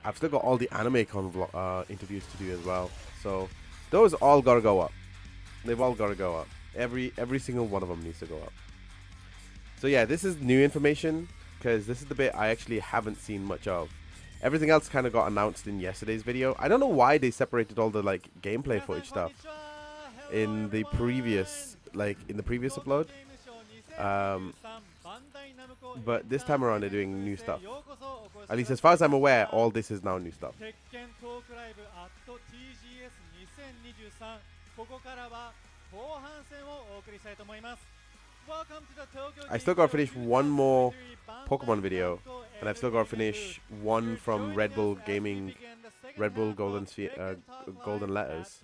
I've still got all the anime interviews to do as well. So those all gotta go up. They've all gotta go up. Every single one of them needs to go up. So yeah, this is new information because this is the bit I actually haven't seen much of. Everything else kind of got announced in yesterday's video. I don't know why they separated all the like gameplay footage stuff in the previous upload. But this time around they're doing new stuff. At least as far as I'm aware, all this is now new stuff. I still gotta finish one more Pokemon video, and I've still gotta finish one from Red Bull Gaming, Red Bull Golden Golden Letters.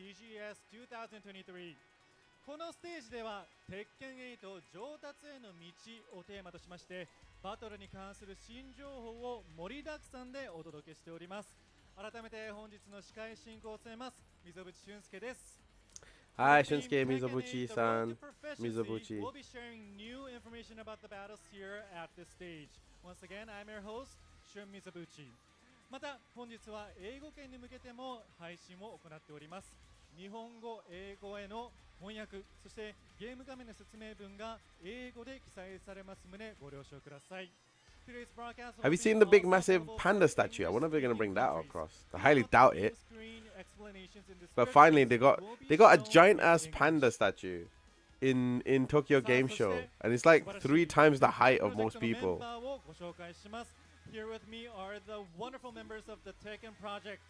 このステージでは鉄拳8上達への道をテーマとしましてバトルに関する新情報を盛りだくさんでお届けしております。改めて本日の司会進行を務めます溝渕俊介です。 Hi Shunsuke, Mizobuchi-san. Mizobuchi. We'll be sharing new information about the battles here at this stage. Once again, I'm your host, Shun Mizobuchi. また本日は英語圏に向けても配信を行っております。日本語、英語への翻訳、そしてゲーム画面の説明文が英語で記載されます旨ご了承ください。 Have you seen the big massive panda statue? I wonder if they're gonna bring that across. I highly doubt it. But finally they got a giant ass panda statue in Tokyo Game Show, and it's like 3 times the height of most people. Here with me are the wonderful members of the Tekken project.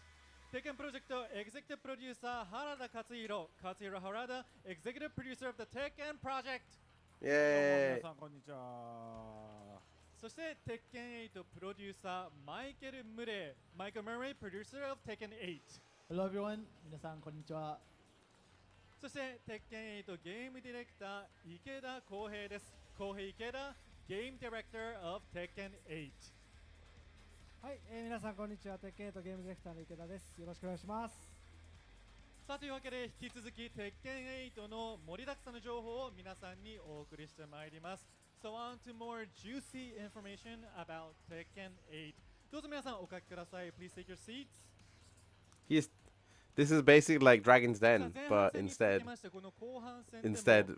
Tekken Project Executive Producer Harada Katsuhiro. Katsuhiro Harada, Executive Producer of the Tekken Project. Yay! そして鉄拳8プロデューサーマイケル・ムレイ、マイケル・ムレイ、プロデューサー of Tekken 8。 Hello everyone, 皆さんこんにちは。そして鉄拳8ゲームディレクター池田浩平です。浩平池田、ゲームディレクター of Tekken 8。はい、皆さんこんにちは。鉄拳8ゲームディレクターの池田です。よろしくお願いします。さあというわけで引き続き鉄拳8の盛りだくさんの情報を皆さんにお送りしてまいります。So on to more juicy information about Tekken 8. どうぞ皆さんお書きください。Please take your seats. This is basically like Dragon's Den, but instead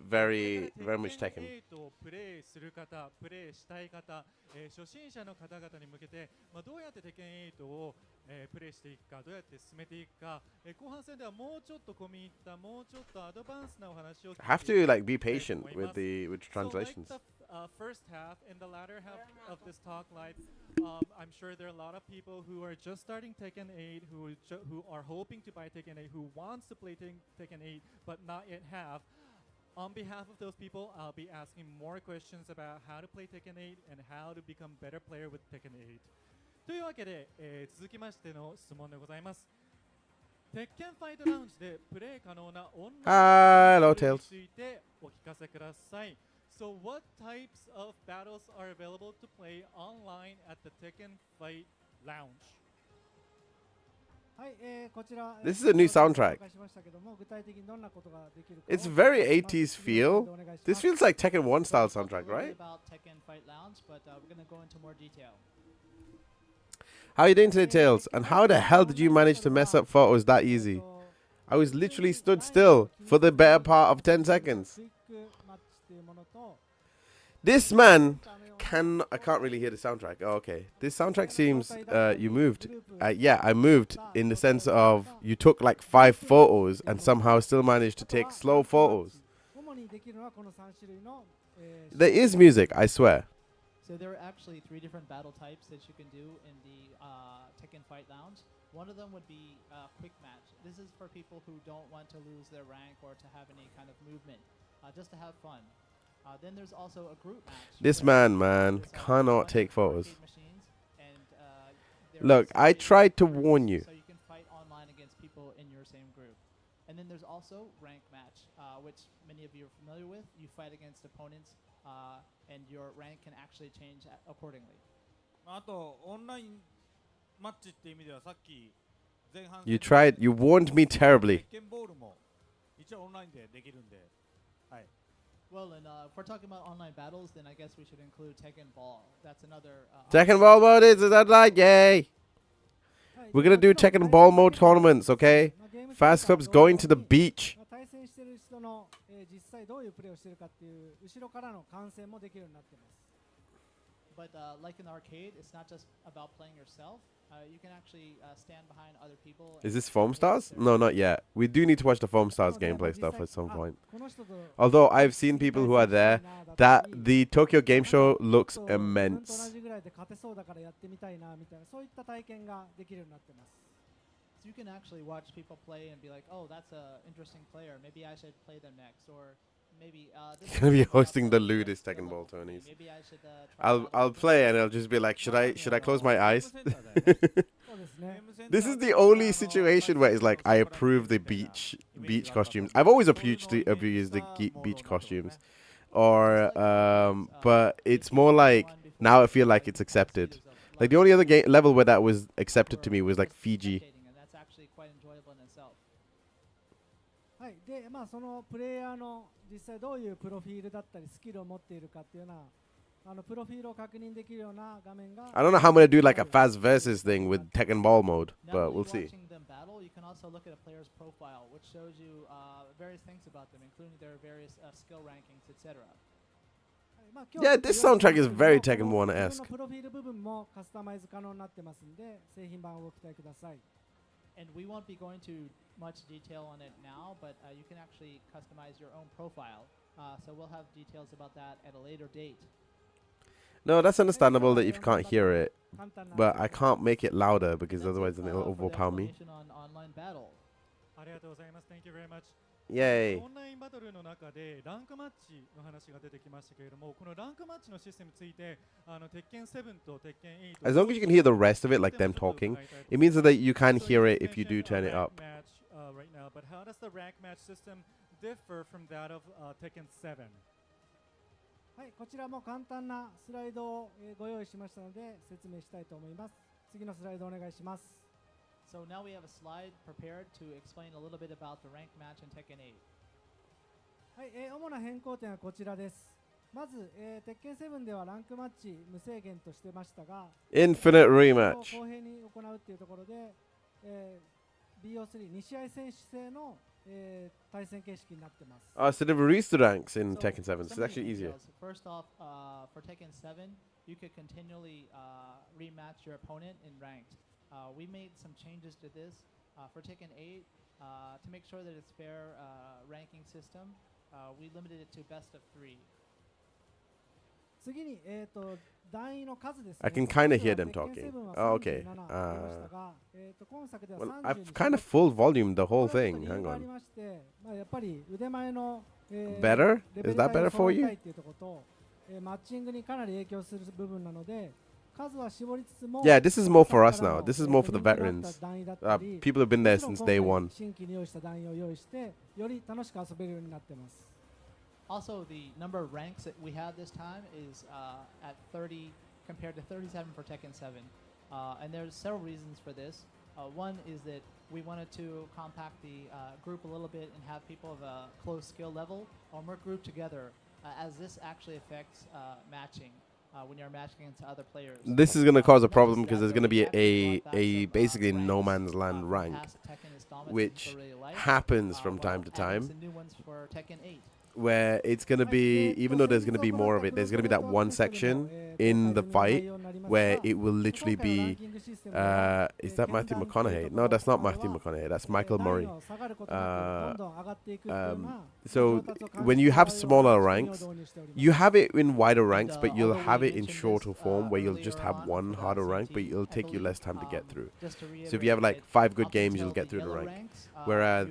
very much Tekken. プレイする方、プレイしたい方、初心者の方々に向けて、どうやって Tekken 8をプレイしていくか、どうやって進めていくか、後半戦ではもうちょっと込み入った、もうちょっとアドバンスなお話を I have to like be patient with translations. So like the first half and the latter half of this talk live, I'm sure there are a lot of people who are just starting Tekken 8, who are hoping to buy Tekken 8, who wants to play Tekken 8 but not yet have. On behalf of those people, I'll be asking more questions about how to play Tekken 8 and how to become better player with Tekken 8. というわけで、続きましての質問でございます。鉄拳ファイトラウンジでプレイ可能なオンラインについてお聞かせください。So what types of battles are available to play online at the Tekken Fight Lounge? はい、こちら This is a new soundtrack. 紹介しましたけども、具体的にどんなことができるか It's very 80s feel. This feels like Tekken 1 style soundtrack, right? About Tekken Fight Lounge, but we're going to go into more detail. How are you doing today, Tails? And how the hell did you manage to mess up photos that easy? I was literally stood still for the better part of 10 seconds. This man I can't really hear the soundtrack. Oh, okay. This soundtrack seems you moved. Yeah, I moved in the sense of you took like 5 photos and somehow still managed to take slow photos. There is music, I swear. So there are actually 3 different battle types that you can do in the Tekken Fight Lounge. One of them would be quick match. This is for people who don't want to lose their rank or to have any kind of movement, just to have fun. Then there's also a group match. This man cannot take photos. Look, I tried to warn you. So you can fight online against people in your same group. And then there's also rank match, which many of you are familiar with. You fight against opponents, and your rank can actually change accordingly. あとオンラインマッチっていう意味ではさっき前半 You warned me terribly. 鉄拳ボールも一応オンラインでできるんで、はい。 Well, and if we're talking about online battles, then I guess we should include Tekken Ball. That's another. Tekken Ball mode is that like yay? We're gonna do Tekken Ball Mode tournaments, okay? Fast Club's going to the beach. 対戦してる人の、実際どういうプレーをしてるかっていう後ろからの観戦もできるようになってます。But like in the arcade, it's not just about playing yourself. You can actually stand behind other people. Is this Foam Stars? No, not yet. We do need to watch the Foam Stars gameplay stuff at some point. Although I've seen people who are there, that the Tokyo Game Show looks immense. So you can actually watch people play and be like, oh, that's an interesting player. Maybe I should play them next. Or maybe this Gonna be is hosting the player lewdest skill Tekken Ball level. tourneys. Maybe I should try I'll out play and different I'll just be like, should I close my eyes? そうですね。 This is the only situation where it's like I approve the beach costumes. I've always abused the beach costumes, or but it's more like now I feel like it's accepted. Like the only other level where that was accepted to me was like Fiji. and that's actually quite enjoyable in itself. はい。で、まあそのプレイヤーの実際どういうプロフィールだったりスキルを持っているかっていうようなプロフィールを確認できるような画面が。I don't know how I'm gonna do like a fast versus thing with Tekken Ball mode, Now but that we'll you're see. watching them battle, you can also look at a player's profile, which shows you various things about them, including their various skill rankings, etc. Yeah, this soundtrack is very Tekken 1-esque. プロフィール部分もカスタマイズ可能になってますんで、製品版をご期待ください。 And we won't be going to much detail on it now, but you can actually customize your own profile. So we'll have details about that at a later date. No, that's understandable that if you can't hear it, but I can't make it louder because otherwise then it'll overpower me. On online battle. ありがとうございます。Thank you very much. Yay. オンラインバトルの中でランクマッチの話が出てきましたけれども、このランクマッチのシステムについて、鉄拳7と鉄拳8 As long as you can hear the rest of it, like them talking, it means that you can hear it if you do turn it up. Right now, but how does the rank match system differ from that of Tekken 7? はい、こちらも簡単なスライドをご用意しましたので説明したいと思います。次のスライドお願いします。 So now we have a slide prepared to explain a little bit about the rank match in Tekken 8. はい、主な変更点はこちらです。まず、鉄拳7ではランクマッチ無制限としてましたが、Infinite rematch. 公平に行うっていうところで、BO3 2試合選手制の、対戦形式になってます。So they've released the ranks in So Tekken 7. It's some of actually the easier. details. First off, for Tekken 7, you could continually rematch your opponent in ranked. We made some changes to this. For Tekken 8, to make sure that it's fair ranking system, we limited it to best of 3. 次に、団員の数ですね。 I can kind of hear them 鉄拳 talking. 7は Oh, okay. 37ありましたが、今作では Well, 32 I've kind of full volumed the こ whole れはちょっと thing. 理由 Hang があり on. ましてまあやっぱり腕前の、Better? レベ Is ル that 帯 better を for 揃えた you? いっていうところと、マッチングにかなり影響する部分なので、数は絞りつつも、 Yeah, this is more for us 今作 now. からの This is more for the 人気のあった veterans. 団員だったり People who've been there もちろん since 今 day 回 one. 新規に用意した団員を用意して、より楽しく遊べるようになってます。 Also, the number of ranks that we have this time is at 30 compared to 37 for Tekken 7. And there's several reasons for this. One is that we wanted to compact the group a little bit and have people of a close skill level or more grouped together, as this actually affects matching when you're matching against other players. This is going to cause a Not problem just because that, there's going to but we be actually brought back a some, basically ranks, no man's land from rank, past Tekken installments which people really liked, happens from while time to adding time, some new ones for Tekken 8. where it's going to be, even though there's going to be more of it, there's going to be that one section in the fight where it will literally be, is that Matthew McConaughey? No, that's not Matthew McConaughey. That's Michael Murray. So when you have smaller ranks, you have it in wider ranks, but you'll have it in shorter form where you'll just have one harder rank, but it'll take you less time to get through. So if you have like 5 good games, you'll get through the rank. Whereas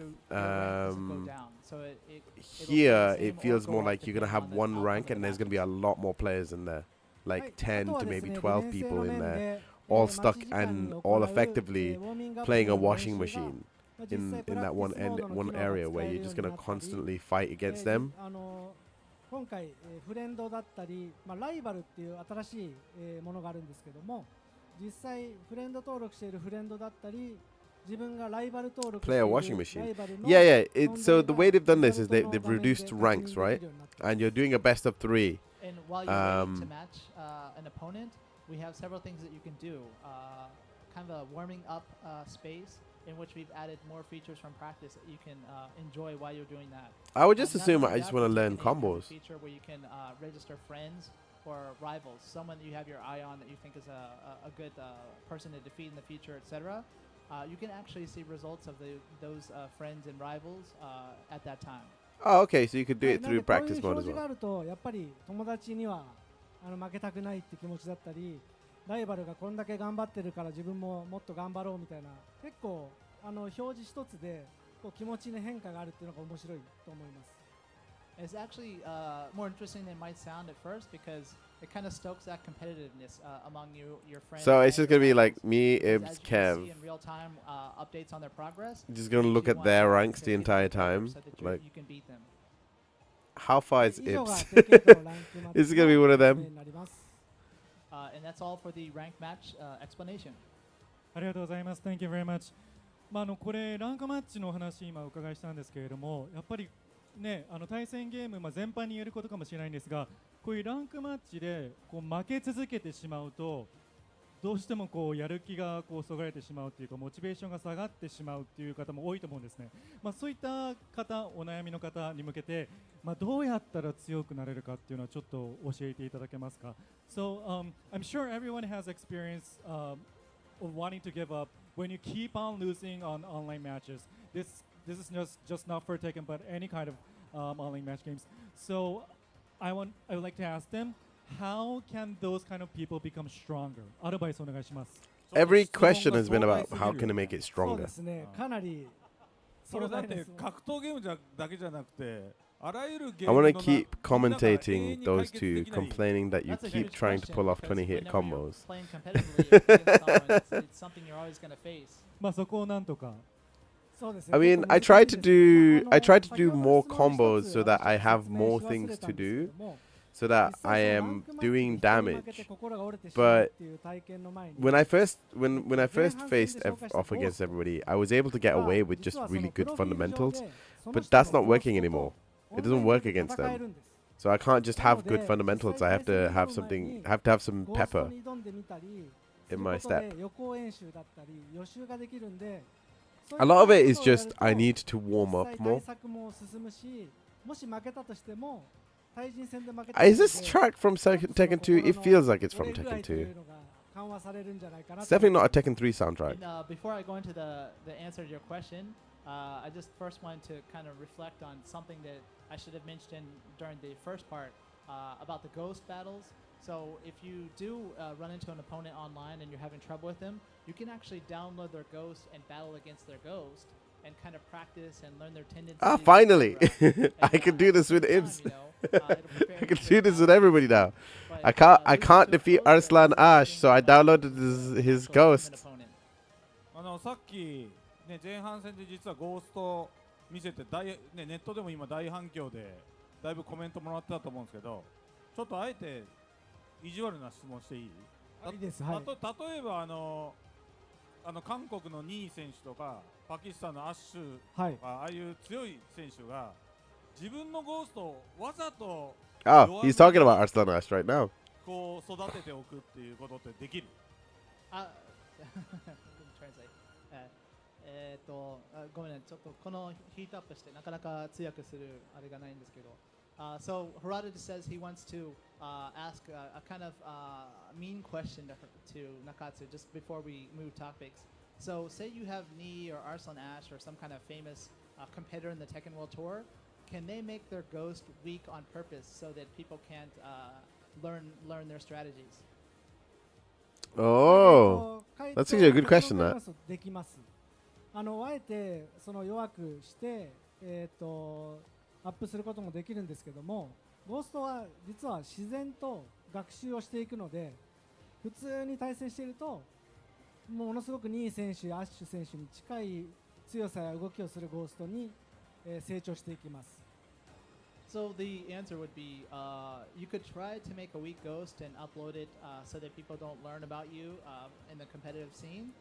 here, it feels more like you're going to have one rank and there's going to be a lot more players in there. Like 10 to maybe 12 people in there, all stuck and all effectively playing a washing machine in that one area where you're just going to constantly fight against them. 今回、フレンドだったり、ライバルっていう新しい、ものがあるんですけども、実際フレンド登録しているフレンドだったり、自分がライバル登録してい Play る a washing machine. ライバルの Yeah, so the way they've done this is 存在 they've が画面で reduced 確認 ranks, できる right? ようになってます And you're doing a best of 3. And while you're waiting to match an opponent, we have several things that you can do. kind of a warming up space in which we've added more features from practice that you can enjoy while you're doing that. I would just Not assume only I just that, want to but learn Tekken 8 has a combos. feature where you can register friends or rivals, someone that you have your eye on that you think is a good person to defeat in the future, etc. You can actually see results of those friends and rivals at that time. Oh, okay. So you could do はい it なんで through こういう practice 表 mode as 示が well. あるとやっぱり友達には負けたくないって気持ちだったりライバルがこんだけ頑張ってるから自分ももっと頑張ろうみたいな結構表示一つでこう気持ちに変化があるっていうのが面白いと思います。 It's actually more interesting than it might sound at first because it kind of stokes that competitiveness among your friends. So it's and just your gonna be like rivals. me, Because Ibs, as you can Kev, see in real time updates on their progress. just it gonna makes look you at want their to ranks the get entire better time. so that Like, you can beat them. how far is 以上が Ibs? 鉄拳とランクマッチ Is it gonna be の one of 説明 them? になります。 And that's all for the rank match explanation. ありがとうございます。Thank you very much。これランクマッチのお話今お伺いしたんですけれども、やっぱりね、対戦ゲーム、全般に言えることかもしれないんですが、こういうランクマッチでこう負け続けてしまうと、どうしてもこうやる気がこうそがれてしまうというか、モチベーションが下がってしまうという方も多いと思うんですね。そういった方、お悩みの方に向けて、どうやったら強くなれるかっていうのはちょっと教えていただけますか。So, I'm sure everyone has experience of wanting to give up when you keep on losing on online matches. This is just not for Tekken, but any kind of online match games. So I would like to ask them, how can those kind of people become stronger? アドバイスお願いします。 Every question has been about how can I make it そうで stronger. すね、かなりそれだって壮大な質問格闘ゲームだけじゃなくてあらゆるゲ I ーム want の to keep みんなが永遠 commentating に those 解決 two できない complaining that you That's a keep huge trying to question pull off because 20 hit whenever you're combos. playing competitively against someone, it's something you're always going to face. そこをなんとか。そうですね I 結 mean, 構 I 難 try しい to ですね do I try to 先 do ほど more 質問 combos 一つ so that I 私 have 説明 more し忘れ things た to んですけ do ども so that 実 I 際そのラン am クマッチ doing で人に負けて damage. 心が折れてしまう But っていう体験の前に when I first前半戦 faced で紹介した off ゴー against スト everybody, I was able to get は away with 実 just はその really プ good ロフィール上 fundamentals. でその but 人 that's の not ゴース working トと anymore. オ It ンラ doesn't イン work で against 戦え them. るんです So I can't just な have の good で実 fundamentals. 際 I 対 have 戦 to に have 挑む前 something. に I have to have some ゴースト pepper に挑んでみたりす in る my ことで step. 予行演習だったり予習ができるんで A lot of it is そういった just ことをや I る need to と warm 実 up 際 more. 対策も進むしもし負けたとしても対人戦で負けた Is の this で track from ちょっとその Tekken 2? It 心の feels like it's 折 from れ具合 Tekken とい 2. うのが緩和されるんじゃないかな It's と definitely 思い not ま a す Tekken 3 soundtrack. And before I go into the answer to your question, I just first wanted to kind of reflect on something that I should have mentioned during the first part about the ghost battles. So if you do run into an opponent online and you're having trouble with them, you can actually download their ghost and battle against their ghost and kind of practice and learn their tendencies. Ah, finally! etc. I can do this with Ibs. Ibs. I can do this with everybody now. But, I can't losing to a defeat ghost, that's Arslan the worst Ash, thing so I about downloaded losing his to a human ghost. opponent. さっき、ね、前半戦で実はゴースト見せてネットでも今大反響でだいぶコメントもらってたと思うんですけどちょっとあえて意地悪な質問していい？いいですはい例えば韓国のニー選手とかパキスタンのアッシュはいああいう強い選手が自分のゴーストをわざと Oh, he's talking about Arslan Ash right now. こう育てておくっていうことってできる？ Let me translate. ごめんね、ちょっとこのヒートアップしてなかなか通訳するあれがないんですけど。So Harada says he wants to ask a kind of mean question to Nakatsu just before we move topics. So say you have Nii or Arslan Ash or some kind of famous competitor in the Tekken World Tour. Can they make their ghost weak on purpose so that people can't learn their strategies? Oh, that's actually a good question, that. できますあえてその弱くしてアップすることもできるんですけどもゴーストは実は自然と学習をしていくので普通に対戦しているとものすごくニー選手アッシュ選手に近い強さや動きをするゴーストに成長していきます So the answer would be you could try to make a weak ghost and upload it so that people don't learn about you in the competitive scene.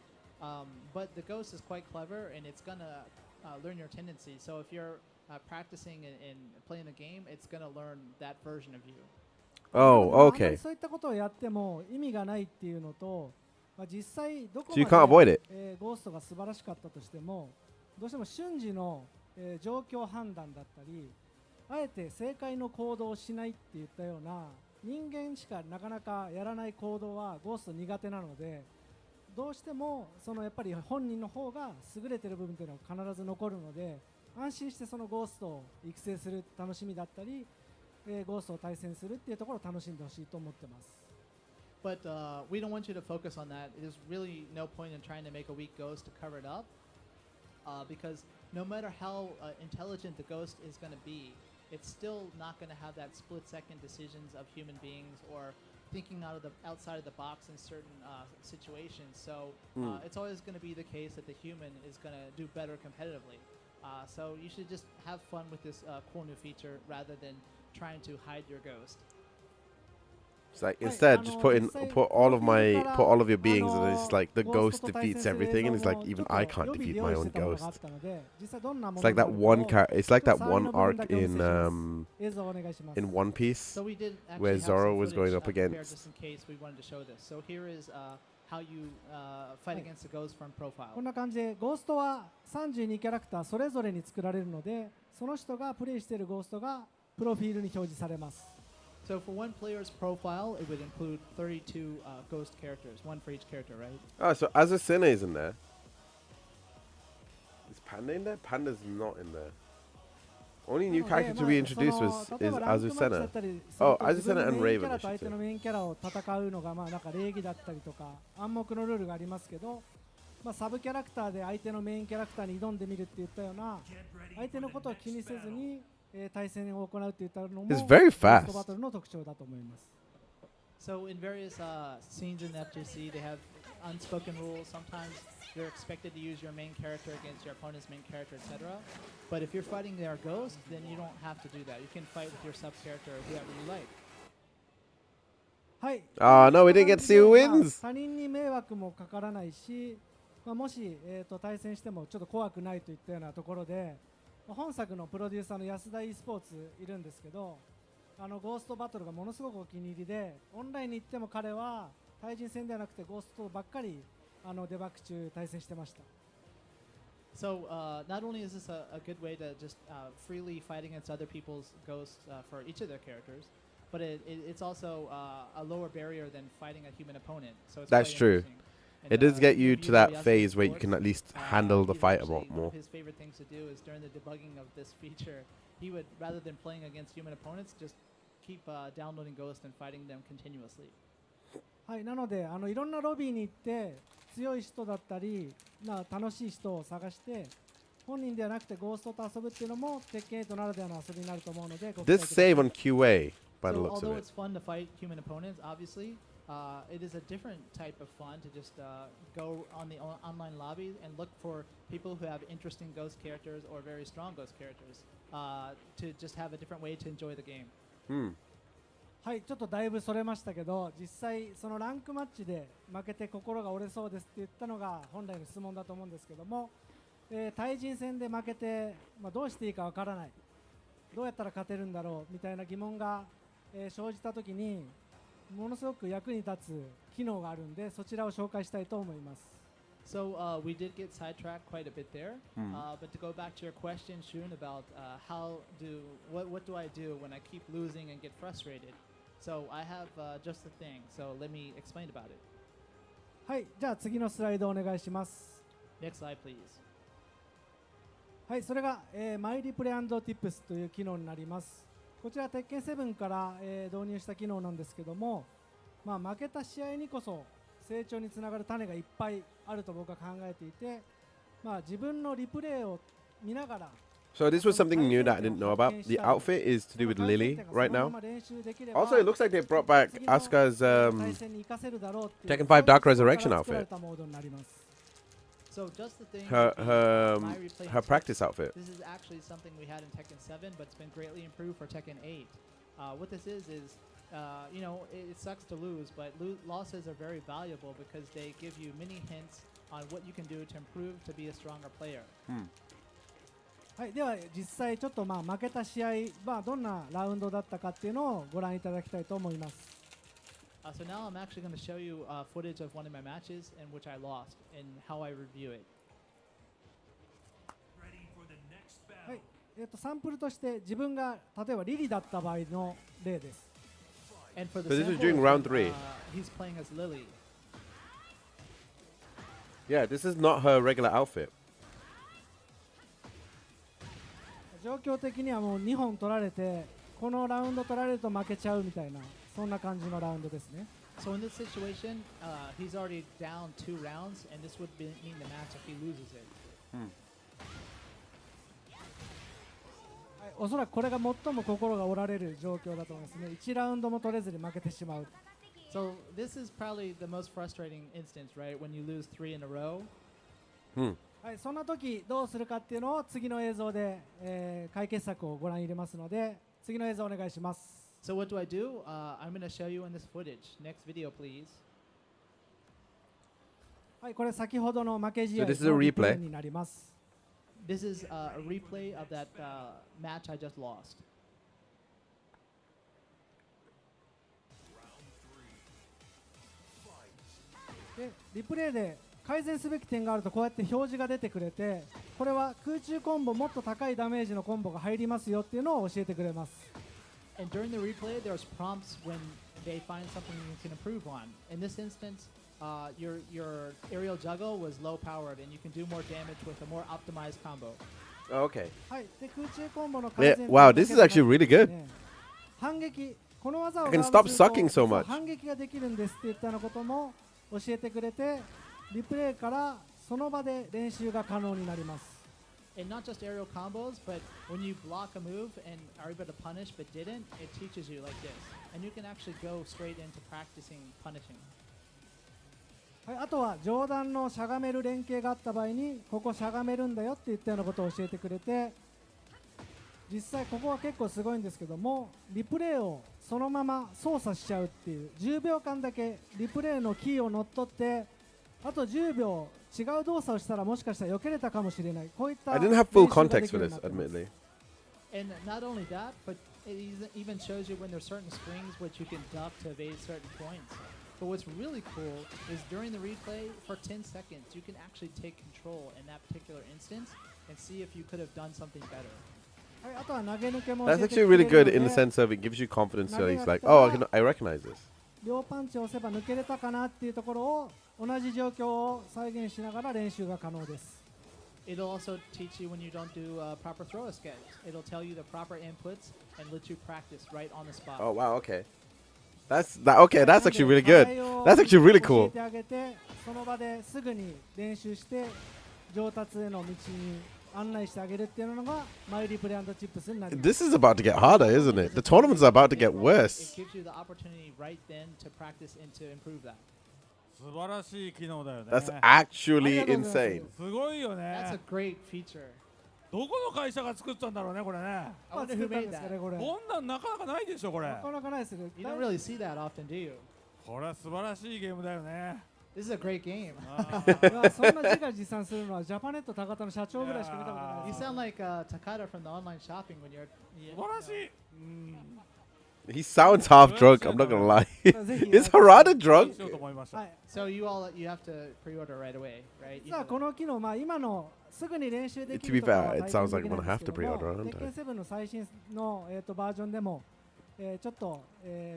But the ghost is quite clever and it's going to learn your tendencies. So if you're practicing and playing the game, it's going to learn that version of you. Oh, あまり okay. そういったことをやっても意味がないっていうのとまあ、実際どこ So you ま can't avoid で it.、ゴーストが素晴らしかったとしてもどうしても瞬時の、状況判断だったりあえて正解の行動をしないっていったような人間しかなかなかやらない行動はゴースト苦手なのでどうしてもそのやっぱり本人の方が優れている部分というのは必ず残るので安心してそのゴーストを育成する楽しみだったり、ゴーストを対戦するっていうところを楽しんでほしいと思ってます。But we don't want you to focus on that. There's really no point in trying to make a weak ghost to cover it up, because no matter how intelligent the ghost is going to be, it's still not going to have that split-second decisions of human beings or thinking outside of the box in certain situations. So it's always going to be the case that the human is going to do better competitively. So you should just have fun with this cool new feature rather than trying to hide your ghost. It's like instead, just put all of your beings, and it's like the ghost defeats everything, and it's like even I can't defeat my own ghost. It's like that one it's like that one arc in One Piece So we did actually where have Zoro some was going footage up there against. just in case we wanted to show this. So here is how you fight against the ghost from profile. こんな感じでゴーストは32キャラクターそれぞれに作られるのでその人がプレイしているゴーストがプロフィールに表示されます。So for one player's profile, it would include 32 ghost characters, one for each character, right? Oh, so Azucena is in there. Is Panda in there? Panda's not in there. Only new character to be introduced is Azucena. Oh, Azucena and Raven, I should say. 相手のメインキャラを戦うのがまあなんか礼儀だったりとか暗黙のルールがありますけど、まあ、サブキャラクターで相手のメインキャラクターに挑んでみるっていったような相手のことを気にせずに対戦を行うっていったのも It's very ゴース fast. トバトルの特徴だと思います。So in various scenes in FGC, they have unspoken rules. Sometimes you're expected to use your main character against your opponent's main character, etc. But if you're fighting their ghost, then you don't have to do that. You can fight with your sub character or whoever you like. はい。No, we didn't get to see who まあ wins. 他人に迷惑もかからないし、まあ、もし、対戦してもちょっと怖くないといったようなところで、本作のプロデューサーの安田 e スポーツいるんですけど、ゴーストバトルがものすごくお気に入りで、オンラインに行っても彼は対人戦ではなくてゴーストばっかりデバッグ中対戦してました。So not only is this a good way to just freely fight against other people's ghosts for each of their characters, but it's also a lower barrier than fighting a human opponent. So it's That's quite true. interesting. And, It does get you to that Yasu phase where you Sports, can at least handle the he's fight a actually- lot one more. of his favorite things to do is during the debugging of this feature, he would, rather than playing against human opponents, just keep downloading ghosts and fighting them continuously. はい、なのでいろんなロビーに行って強い人だったり、まあ、楽しい人を探して本人ではなくてゴーストと遊ぶっていうのも鉄拳8ならではの遊びになると思うのでご期 This 待ください save on QA, by the So looks of although it. it's fun to fight human opponents, obviously, it is a different type of fun to just go on the online lobby and look for people who have interesting ghost characters or very strong ghost characters to just have a different way to enjoy the game. Hmm. はい、ちょっとだいぶそれましたけど実際そのランクマッチで負けて心が折れそうですって言ったのが本来の質問だと思うんですけども、対人戦で負けて、まあ、どうしていいかわからないどうやったら勝てるんだろうみたいな疑問が、生じたときにものすごく役に立つ機能があるんでそちらを紹介したいと思います。So we did get sidetracked quite a bit there, but to go back to your question, Shun, about what do I do when I keep losing and get frustrated? So I have just the thing. So let me explain about it. はい、じゃあ次のスライドお願いします。 Next slide, please. はい、それが、マイリプレイ&ティップスという機能になります。こちら鉄拳7から、導入した機能なんですけども、まあ、負けた試合にこそ成長につながる種がいっぱいあると僕は考えていて、まあ、自分のリプレイを見ながら So this was something new that I didn't know about. The outfit is to do with Lily right now. Also, it looks like they brought back Asuka's Tekken 5 Dark Resurrection outfit. So just the thing. Her with her my replay her tips, practice outfit. This is actually something we had in Tekken 7, but it's been greatly improved for Tekken 8. What this is, you know, it sucks to lose, but losses are very valuable because they give you many hints on what you can do to improve to be a stronger player. はい、では実際ちょっとまあ負けた試合はどんなラウンドだったかっていうのをご覧いただきたいと思います。So now I'm actually going to show you footage of one of my matches in which I lost and how I review it. はいサンプルとして自分が例えばリリだった場合の例です。And for the So this is sample, during is round when, three. He's playing as Lily. Yeah, this is not her regular outfit. 状況的にはもう2本取られてこのラウンド取られると負けちゃうみたいなそんな感じのラウンドですね。 So in this situation, he's already down 2 rounds, and this would mean the match if he loses it. はい、おそらくこれが最も心が折られる状況だと思いますね。1ラウンドも取れずに負けてしまう。 So this is probably the most frustrating instance, right? When you lose 3 in a row. はい、そんな時どうするかっていうのを次の映像で、解決策をご覧入れますので次の映像お願いします。 So what do I do? I'm going to show you in this footage. Next video, please. はい、これ先ほどの負け試合 So this is a の replay. リプレイになります。 This is a replay of that match I just lost. でリプレイで改善すべき点があるとこうやって表示が出てくれてこれは空中コンボもっと高いダメージのコンボが入りますよっていうのを教えてくれます。 And during the replay, there's prompts when they find something you can improve on. In this instance, your aerial juggle was low powered, and you can do more damage with a more optimized combo. Oh, okay. はい、で空中コンボの改善 Yeah, wow, this is actually really good. 反撃この技を I can ガード stop すると sucking so much. 反撃ができるんですっていったようなことも教えてくれてリプレイからその場で練習が可能になります。 And not just aerial combos, but when you block a move and are able to punish but didn't, it teaches you like this. And you can actually go straight into practicing punishing. はい、あとは上段のしゃがめる連携があった場合にここしゃがめるんだよっていったようなことを教えてくれて実際ここは結構すごいんですけどもリプレイをそのまま操作しちゃうっていう10秒間だけリプレイのキーを乗っ取ってあと10秒違う動作をしたらもしかしたら避けれたかもしれないこういった I didn't have full 練習がで context きる for ように this, なってます admittedly. And not only that, but it even shows you when there's certain springs which you can duck to evade certain points. But what's really cool is during the replay, for 10 seconds, you can actually take control in that particular instance and see if you could have done something better. はい、あとは投げ抜けも That's 教えて actually くれ really る good の in the で sense of it gives you confidence. So he's like, oh, I recognize this. 両パンチを押せば抜けれたかなっていうところを同じ状況を再現しながら練習が可能です。 It'll also teach you when you don't do proper throw escapes. It'll tell you the proper inputs and let you practice right on the spot. Oh, wow, okay. Okay, that's actually really good. That's actually really 教え cool. てあげてその場ですぐに練習して上達への道に案内してあげるっていうのがマイリプレイ&チップスになります。 This is about to get harder, isn't it? The tournament's about to get worse. It gives you the opportunity right then to practice and to improve that. 素晴らしい機能だよね。 That's actually insane. すごいよ That's ね a。great feature. どこの会社が作ったんだろうね、これね。 I まあ wonder 作 who ったん made ですか that. ねこれ。こんなんなかなかないでしょ、これな。かなかないですね。 You don't really see that often, do you? これは素晴らしいゲームだよね。 This is a great game. あーいやそんな自画自賛するのはジャパネット高田の社長ぐらいしか見たことない You です sound like Takada from the online shopping when you're. 素晴らしい。 He sounds half drunk, I'm not gonna lie. ぜひ Is Harada drunk? しようと思いました。はい。 So you have to pre-order right away, right? 実はこの機能、まあ、今のすぐに練習でき To る be とかは fair, 体 it 験 sounds で like き I'm ない gonna んです have け to ども pre-order, aren't I? Tekken 7の最新の、バージョンでも、ちょっと、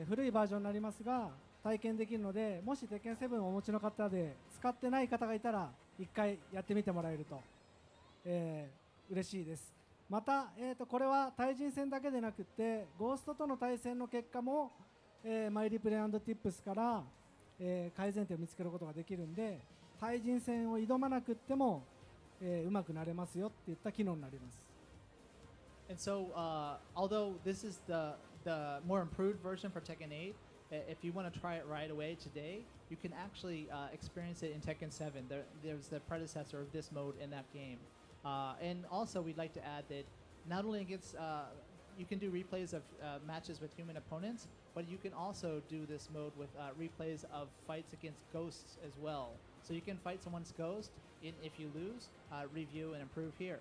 古いバージョンになりますが体験できるのでもし Tekken 7をお持ちの方で使ってない方がいたら一回やってみてもらえると、嬉しいです。また、これは対人戦だけでなくてゴーストとの対戦の結果も、マイリプレイ&ティップスから、改善点を見つけることができるんで対人戦を挑まなくっても、うまくなれますよっていった機能になります。 And so, although this is the more improved version for Tekken 8, if you want to try it right away today, you can actually experience it in Tekken 7. There's the predecessor of this mode in that game. And also, we'd like to add that not only against you can do replays of matches with human opponents, but you can also do this mode with replays of fights against ghosts as well. So you can fight someone's ghost, and if you lose, review and improve here.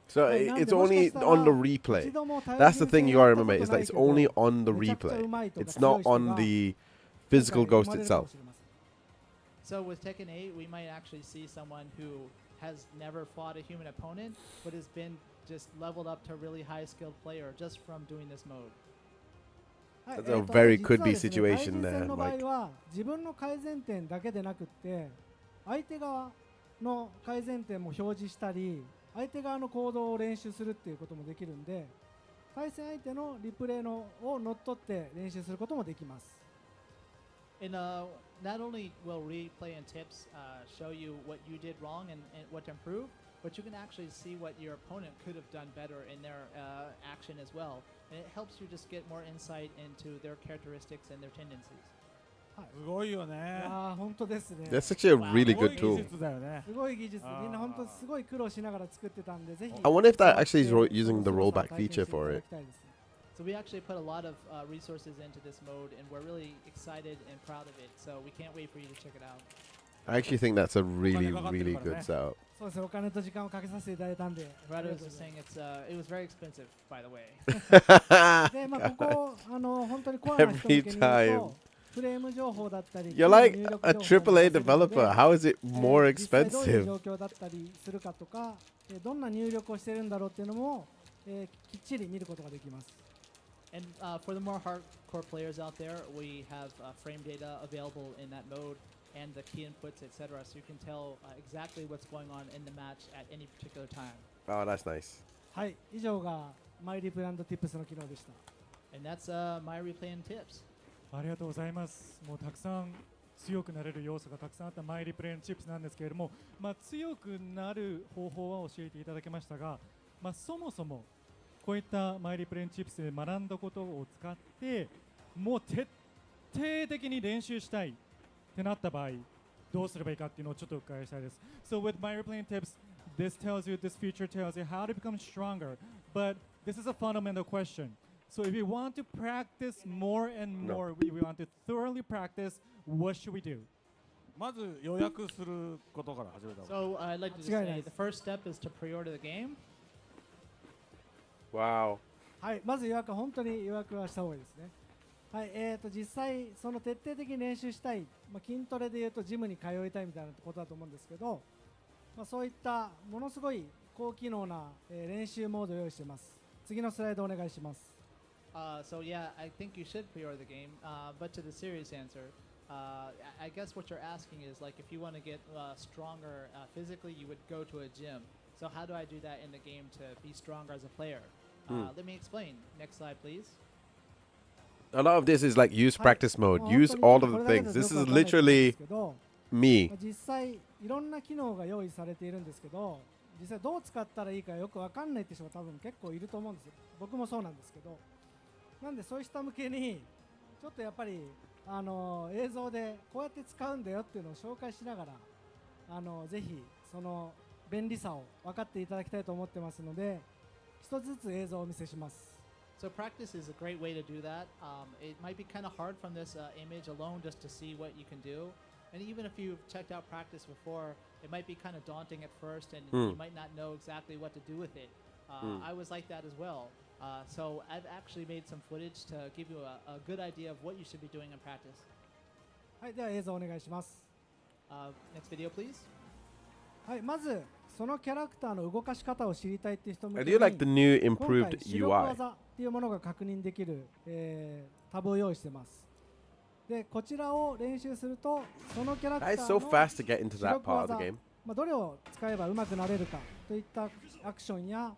So Right, now it's the only most on the of replay. 一度も対 That's the 人 thing 戦 you や gotta ったこ remember と is な that い it's けど only on the めちゃくちゃ replay. うまいとか It's 強 not い人 on が the physical 今 ghost 回生まれるかも itself. しれません。 So with Tekken 8, we might actually see someone who has never fought a human opponent, but has been just leveled up to a really high skilled player just from doing this mode. はい That's a あと very 実 could は be ですね situation 対人 there, 戦の場合 Mike. は自分の改善点だけでなくって相手側の改善点も表示したり相手側の行動を練習するっていうこともできるんで対戦相手のリプレイのを乗っ取って練習することもできます。 And not only will replay and tips show you what you did wrong and what to improve, but you can actually see what your opponent could have done better in their action as well. And it helps you just get more insight into their characteristics and their tendencies. すごいよいね。やー本当ですね。 That's actually a Wow. really すごい good 技 tool. 術だよね。すごい技術、あーみんな本当すごい苦労しながら作ってたんで、ぜひ。 I wonder if that 触って actually is ro- using the その凄さを rollback 体験して feature いた for だ it. きたいですね。 So we actually put a lot of resources into this mode, and we're really excited and proud of it. So we can't wait for you to check it out. I actually think that's a really, Okane really かかってるからね。 good setup. そうですね、お金と時間をかけさせていただいたんで。 Rado was just saying it was very expensive, by the way. で、まあ、ここ、本当にコアな人向けに言う Every time. と、フレーム情報だったり、 You're like 入力 a 情報も AAA 出せるので developer. How is it more 実際どういう expensive? 状況だったりするかとか、どんな入力をしているんだろうっていうのも、きっちり見ることができます。 And for the more hardcore players out there, we have frame data available in that mode and the key inputs, etc. So you can tell exactly what's going on in the match at any particular time. Oh, that's nice. はい、以上がマイリプランドティップスの機能でした。 And that's my replay and tips. ありがとうございます。もうたくさん強くなれる要素がたくさんあったマイリプレイのチップスなんですけれども、強くなる方法は教えていただきましたが、そもそもこういったマイリプレイのチップスで学んだことを使ってもう徹底的に練習したいってなった場合どうすればいいかっていうのをちょっとお伺いしたいです。So with my replaying tips, this feature tells you how to become stronger, but this is a fundamental question. So if you want to practice more and No. more, we want to thoroughly practice, what should we do? まず予約することから始めた方が So I'd like to just 間違いない say です。 the first step is to pre-order the game. Wow. はい、まず予約、本当に予約はした方がいいですね。はい、実際、その徹底的に練習したい、筋トレでいうとジムに通いたいみたいなことだと思うんですけど、そういったものすごい高機能な、練習モードを用意しています。次のスライドお願いします。So yeah, I think you should pre-order the game. But to the serious answer, I guess what you're asking is like if you want to get stronger physically, you would go to a gym. So how do I do that in the game to be stronger as a player? Let me explain. Next slide, please. A lot of this is like use はい practice mode. もう Use 本 all 当 of に the これだけ things. だ This とよ is くわかんないと思うんです literally けど、 me. 実際いろんな機能が用意されているんですけど、実際どう使ったらいいかよくわかんないって人が多分結構いると思うんですよ。僕もそうなんですけど、なんでそういう人向けにちょっとやっぱり映像でこうやって使うんだよっていうのを紹介しながらぜひその便利さを分かっていただきたいと思ってますので、一つずつ映像をお見せします。 So practice is a great way to do that. It might be kind of hard from this image alone just to see what you can do. And even if you've checked out practice before, it might be kind of daunting at first and you might not know exactly what to do with it. I was like that as well. So I've actually made some footage to give you a good idea of what you should be doing in practice. はい、では映像お願いします。 Next video, please. はい、まずそのキャラクターの動かし方を知りたいっていう人向 I け do like the に new 今 improved 回主力 UI. 技っていうものが確認できる、タブを用意してます。で、こちらを練習するとそのキャラクタ That is ー so の fast to get into 主 that 力 part of 技 the game. どれを使えば上手くなれるかといったアクションや、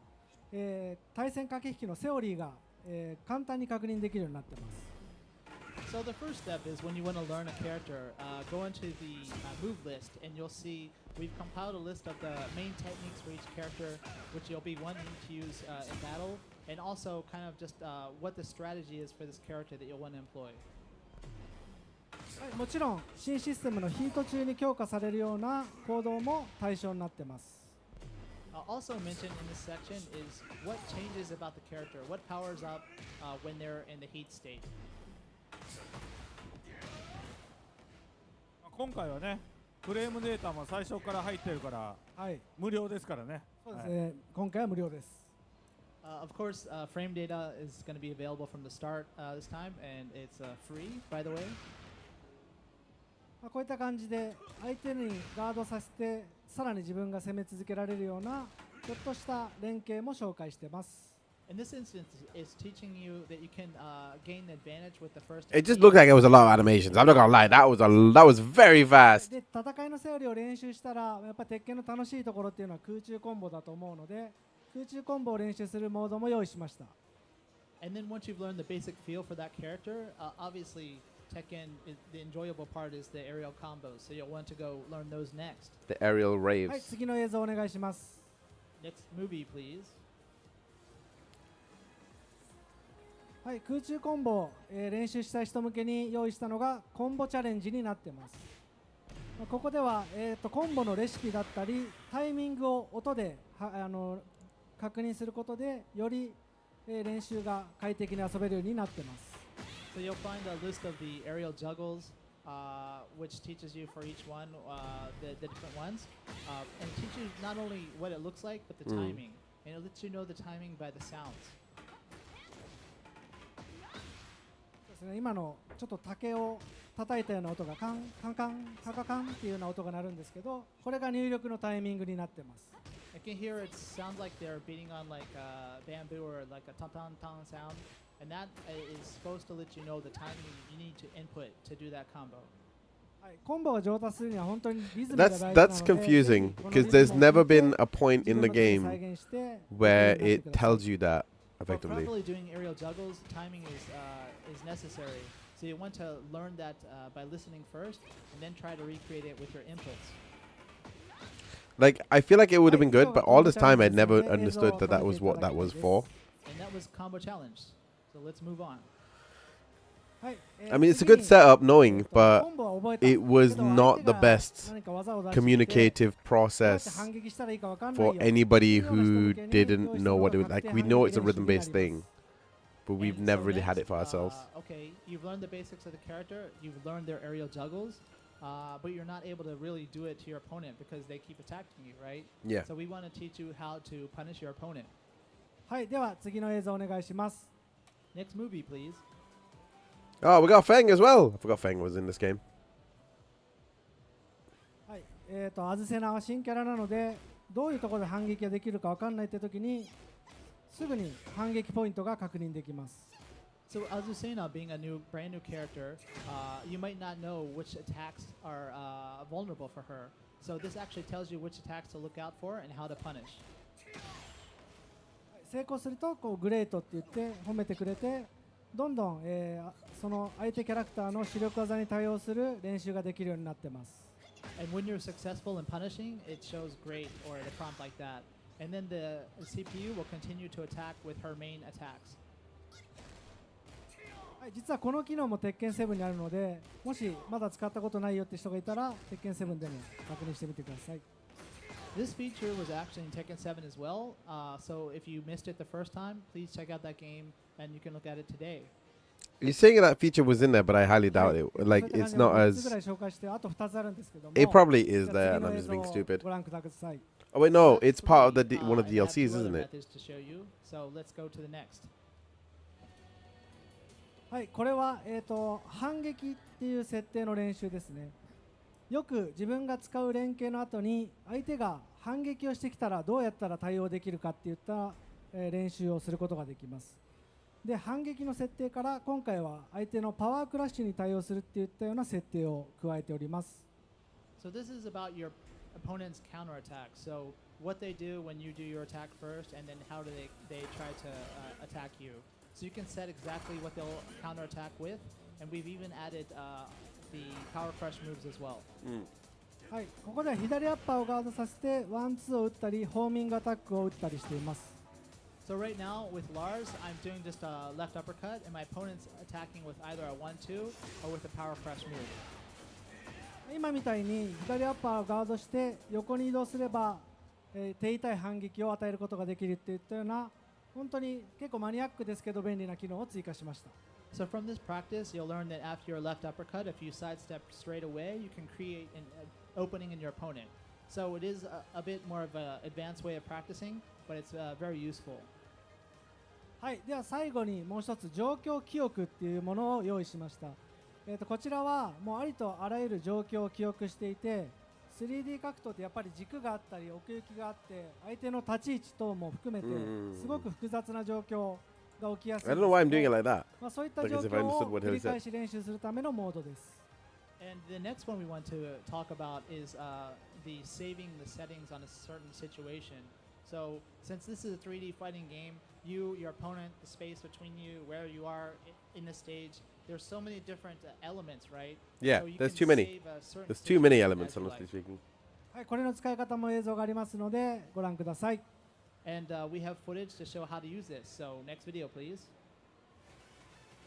対戦駆け引きのセオリーが、簡単に確認できるようになっています。 So the first step is when you want to learn a character, go into the move list and you'll see we've compiled a list of the main techniques for each character which you'll be wanting to use in battle, and also kind of just what the strategy is for this character that you'll want to employ. はい、もちろん新システムのヒート中に強化されるような行動も対象になっています。 Also mentioned in this section is what changes about the character, what powers up when they're in the heat state. 今回はねフレームデータも最初から入ってるからはい、無料ですからね。そうですね、今回は無料です。Of course, frame data is going to be available from the start this time, and it's free, by the way. こういった感じで相手にガードさせてさらに自分が攻め続けられるようなちょっとした連携も紹介しています。In this instance, it's teaching you that you can gain advantage with the first. It just looked like it was a lot of animations. I'm not gonna lie, that was very fast. で戦いのセオリーを練習したらやっぱ鉄拳の楽しいところっていうのは空中コンボだと思うので空中コンボを練習するモードも用意しました。And then once you've learned the basic feel for that character, obviously Tekken, the enjoyable part is the aerial combos. So you'll want to go learn those next. The aerial はい、 raves. 次の映像お願いします。Next movie, please. はい、空中コンボを、練習したい人向けに用意したのがコンボチャレンジになっています。ここでは、コンボのレシピだったりタイミングを音で確認することでより、練習が快適に遊べるようになっています。So you'll find a list of the aerial juggles, which teaches you for each one the different ones, and teach you not only what it looks like, but the timing. And it lets you know the timing by the sounds. ですね、今のちょっと竹を叩いたような音がカンカンカンカカカンっていうような音が鳴るんですけど、これが入力のタイミングになっています。I can hear it sounds like they're beating on like bamboo or like a ton ton ton sound, and that is supposed to let you know the timing you need to input to do that combo. はい、コンボが上達するには本当にリズムが大事なので、 That's confusing because there's never been a point in the game where it tells you that For effectively. properly doing aerial juggles, timing is necessary. So you want to learn that by listening first, and then try to recreate it with your inputs. Like I feel like it would have been good, but all this time I'd never understood that that was what that was for. And that was combo challenge. So let's move on. はい、I mean, it's a good setup knowing, but コンボは覚えた it was けど not 相 the 手が best 何か技を出してきて communicative どうやって process 反撃したらいいか分かんない for よ anybody っていうような人 who 向けに didn't 用意した know の what が it was 確 like. 定 We 反 know 撃 it's a 練習になり rhythm-based ます。 thing, but we've And never so really had next, it for ourselves. Okay, you've learned the basics of the character. You've learned their aerial juggles, but you're not able to really do it to your opponent because they keep attacking you, right? Yeah. So we want to teach you how to punish your opponent. はい、では次の映像お願いします。 Next movie, please. Oh, we got Feng as well. I forgot Feng was in this game. はい、アズセナは新キャラなのでどういうところで反撃ができるか分かんないって時にすぐに反撃ポイントが確認できます。 So Azucena, being a brand new character, you might not know which attacks are vulnerable for her. So this actually tells you which attacks to look out for and how to punish. 成功するとこうグレートって言って褒めてくれてどんどん、その相手キャラクターの主力技に対応する練習ができるようになってます。 And when you're successful in punishing, it shows great or a prompt like that. And then the CPU will continue to attack with her main attacks. はい、実はこの機能も鉄拳7にあるのでもしまだ使ったことないよって人がいたら鉄拳7でも確認してみてください。 This feature was actually in Tekken 7 as well. So if you missed it the first time, please check out that game and you can look at it today. You're saying that feature was in there, but I highly doubt it. Like, it's not 3つ as. ぐらい紹介してあと2つあるんですけども It probably is じゃ there, あ and 次 I'm の映 just 像 being を stupid. ご覧ください。 Oh wait, no, That's it's part of the three, one of the and I have two DLCs, other isn't it? methods to show you. So let's go to the next. はい、これは、反撃っていう設定の練習ですね。よく自分が使う連携の後に相手が反撃をしてきたらどうやったら対応できるかっていった、練習をすることができます。で、反撃の設定から今回は相手のパワークラッシュに対応するっていったような設定を加えております。So this is about your opponent's counterattack. So what they do when you do your attack first, and then how do they try to attack you. So you can set exactly what they'll counterattack with, and we've even added the power crush moves as well. はい、ここでは左アッパーをガードさせてワンツーを打ったりホーミングアタックを打ったりしています。So right now with Lars, I'm doing just a left uppercut, and my opponent's attacking with either a 1-2 or with a power crush move. 今みたいに左アッパーをガードして横に移動すれば、手痛い反撃を与えることができるっていったような本当に結構マニアックですけど便利な機能を追加しました。So from this practice, you'll learn that after your left uppercut, if you sidestep straight away, you can create an opening in your opponent. So it is a bit more of an advanced way of practicing, but it's very useful. はい、では最後にもう一つ状況記憶っていうものを用意しました。こちらはもうありとあらゆる状況を記憶していて、3D 格闘ってやっぱり軸があったり奥行きがあって相手の立ち位置等も含めてすごく複雑な状況が起きやすい I ん don't know why I'm です doing け it ど、 like that. そういった Like 状 as if I 況 understood を what 繰 he り said. 返し練習するためのモードです。 And the next one we want to talk about is the saving the settings on a certain situation. So since this is a 3D fighting game, you, your opponent, the space between you, where you are in the stage, there's so many different elements, right? Yeah, So you there's can too many. save a certain There's too many situation elements, as you honestly like. speaking. はい、これの使い方も映像がありますのでご覧ください。 And we have footage to show how to use this. So next video, please.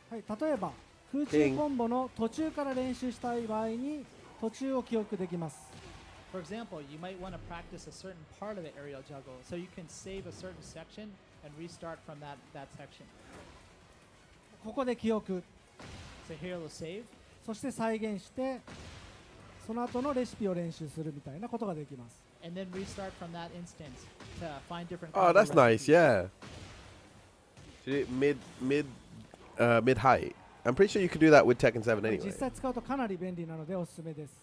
はい、例えば空中コンボの途中から練習したい場合に途中を記憶できます。 For example, you might want to practice a certain part of the aerial juggle, so you can save a certain section and restart from that section. ここで記憶、 So here we'll save, そして再現してその後のレシピを練習するみたいなことができます。 and then restart from that instance to find different. Oh, combo that's nice. recipes. Yeah. Should it mid height? I'm pretty sure you could do that with Tekken 7 anyway. 実際使うとかなり便利なのでおすすめです。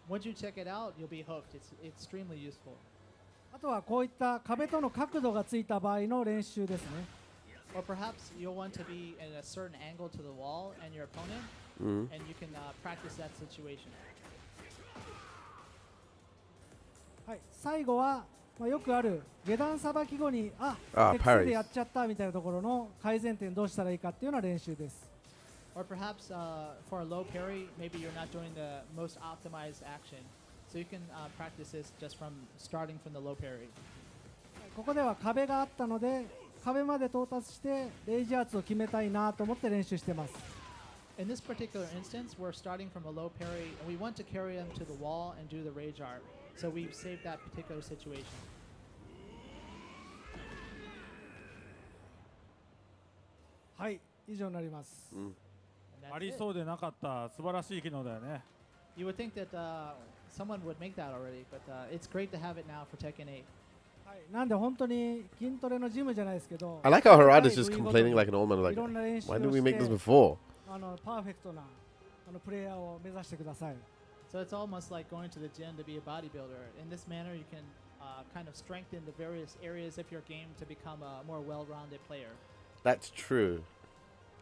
Once you check it out, you'll be hooked. It's extremely useful. あとはこういった壁との角度がついた場合の練習ですね。 Or perhaps you'll want to be in a certain angle to the wall and your opponent, Mhm. and you can practice that situation. はい、最後は、よくある下段さばき後にparries. テクスでやっちゃったみたいなところの改善点どうしたらいいかっていうような練習です。 Or perhaps for a low parry, maybe you're not doing the most optimized action. So you can practice this just from starting from the low parry. ここでは壁があったので壁まで到達してレイジアーツを決めたいなと思って練習してます。 In this particular instance, we're starting from a low parry, and we want to carry them to the wall and do the rage art. So we've saved that particular situation. はい、以上になります。 Mm. And that's あり it. そうでなかった素晴らしい機能だよね。 You would think that someone would make that already, but it's great to have it now for Tekken 8. はい、なんで本当に筋トレのジムじゃないですけど、 I like how Harada's 第 just 部位ごと complaining に like an old man. い Like, ろんな練習を why し didn't we make this て before? パーフェクトなプレイヤーを目指してください。 So it's almost like going to the gym to be a bodybuilder. In this manner, you can kind of strengthen the various areas of your game to become a more well-rounded player. That's true.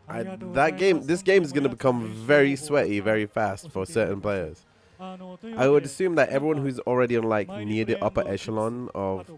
This This game is going to become very sweaty very fast for certain players. I would assume that everyone who's already on like near the upper echelon of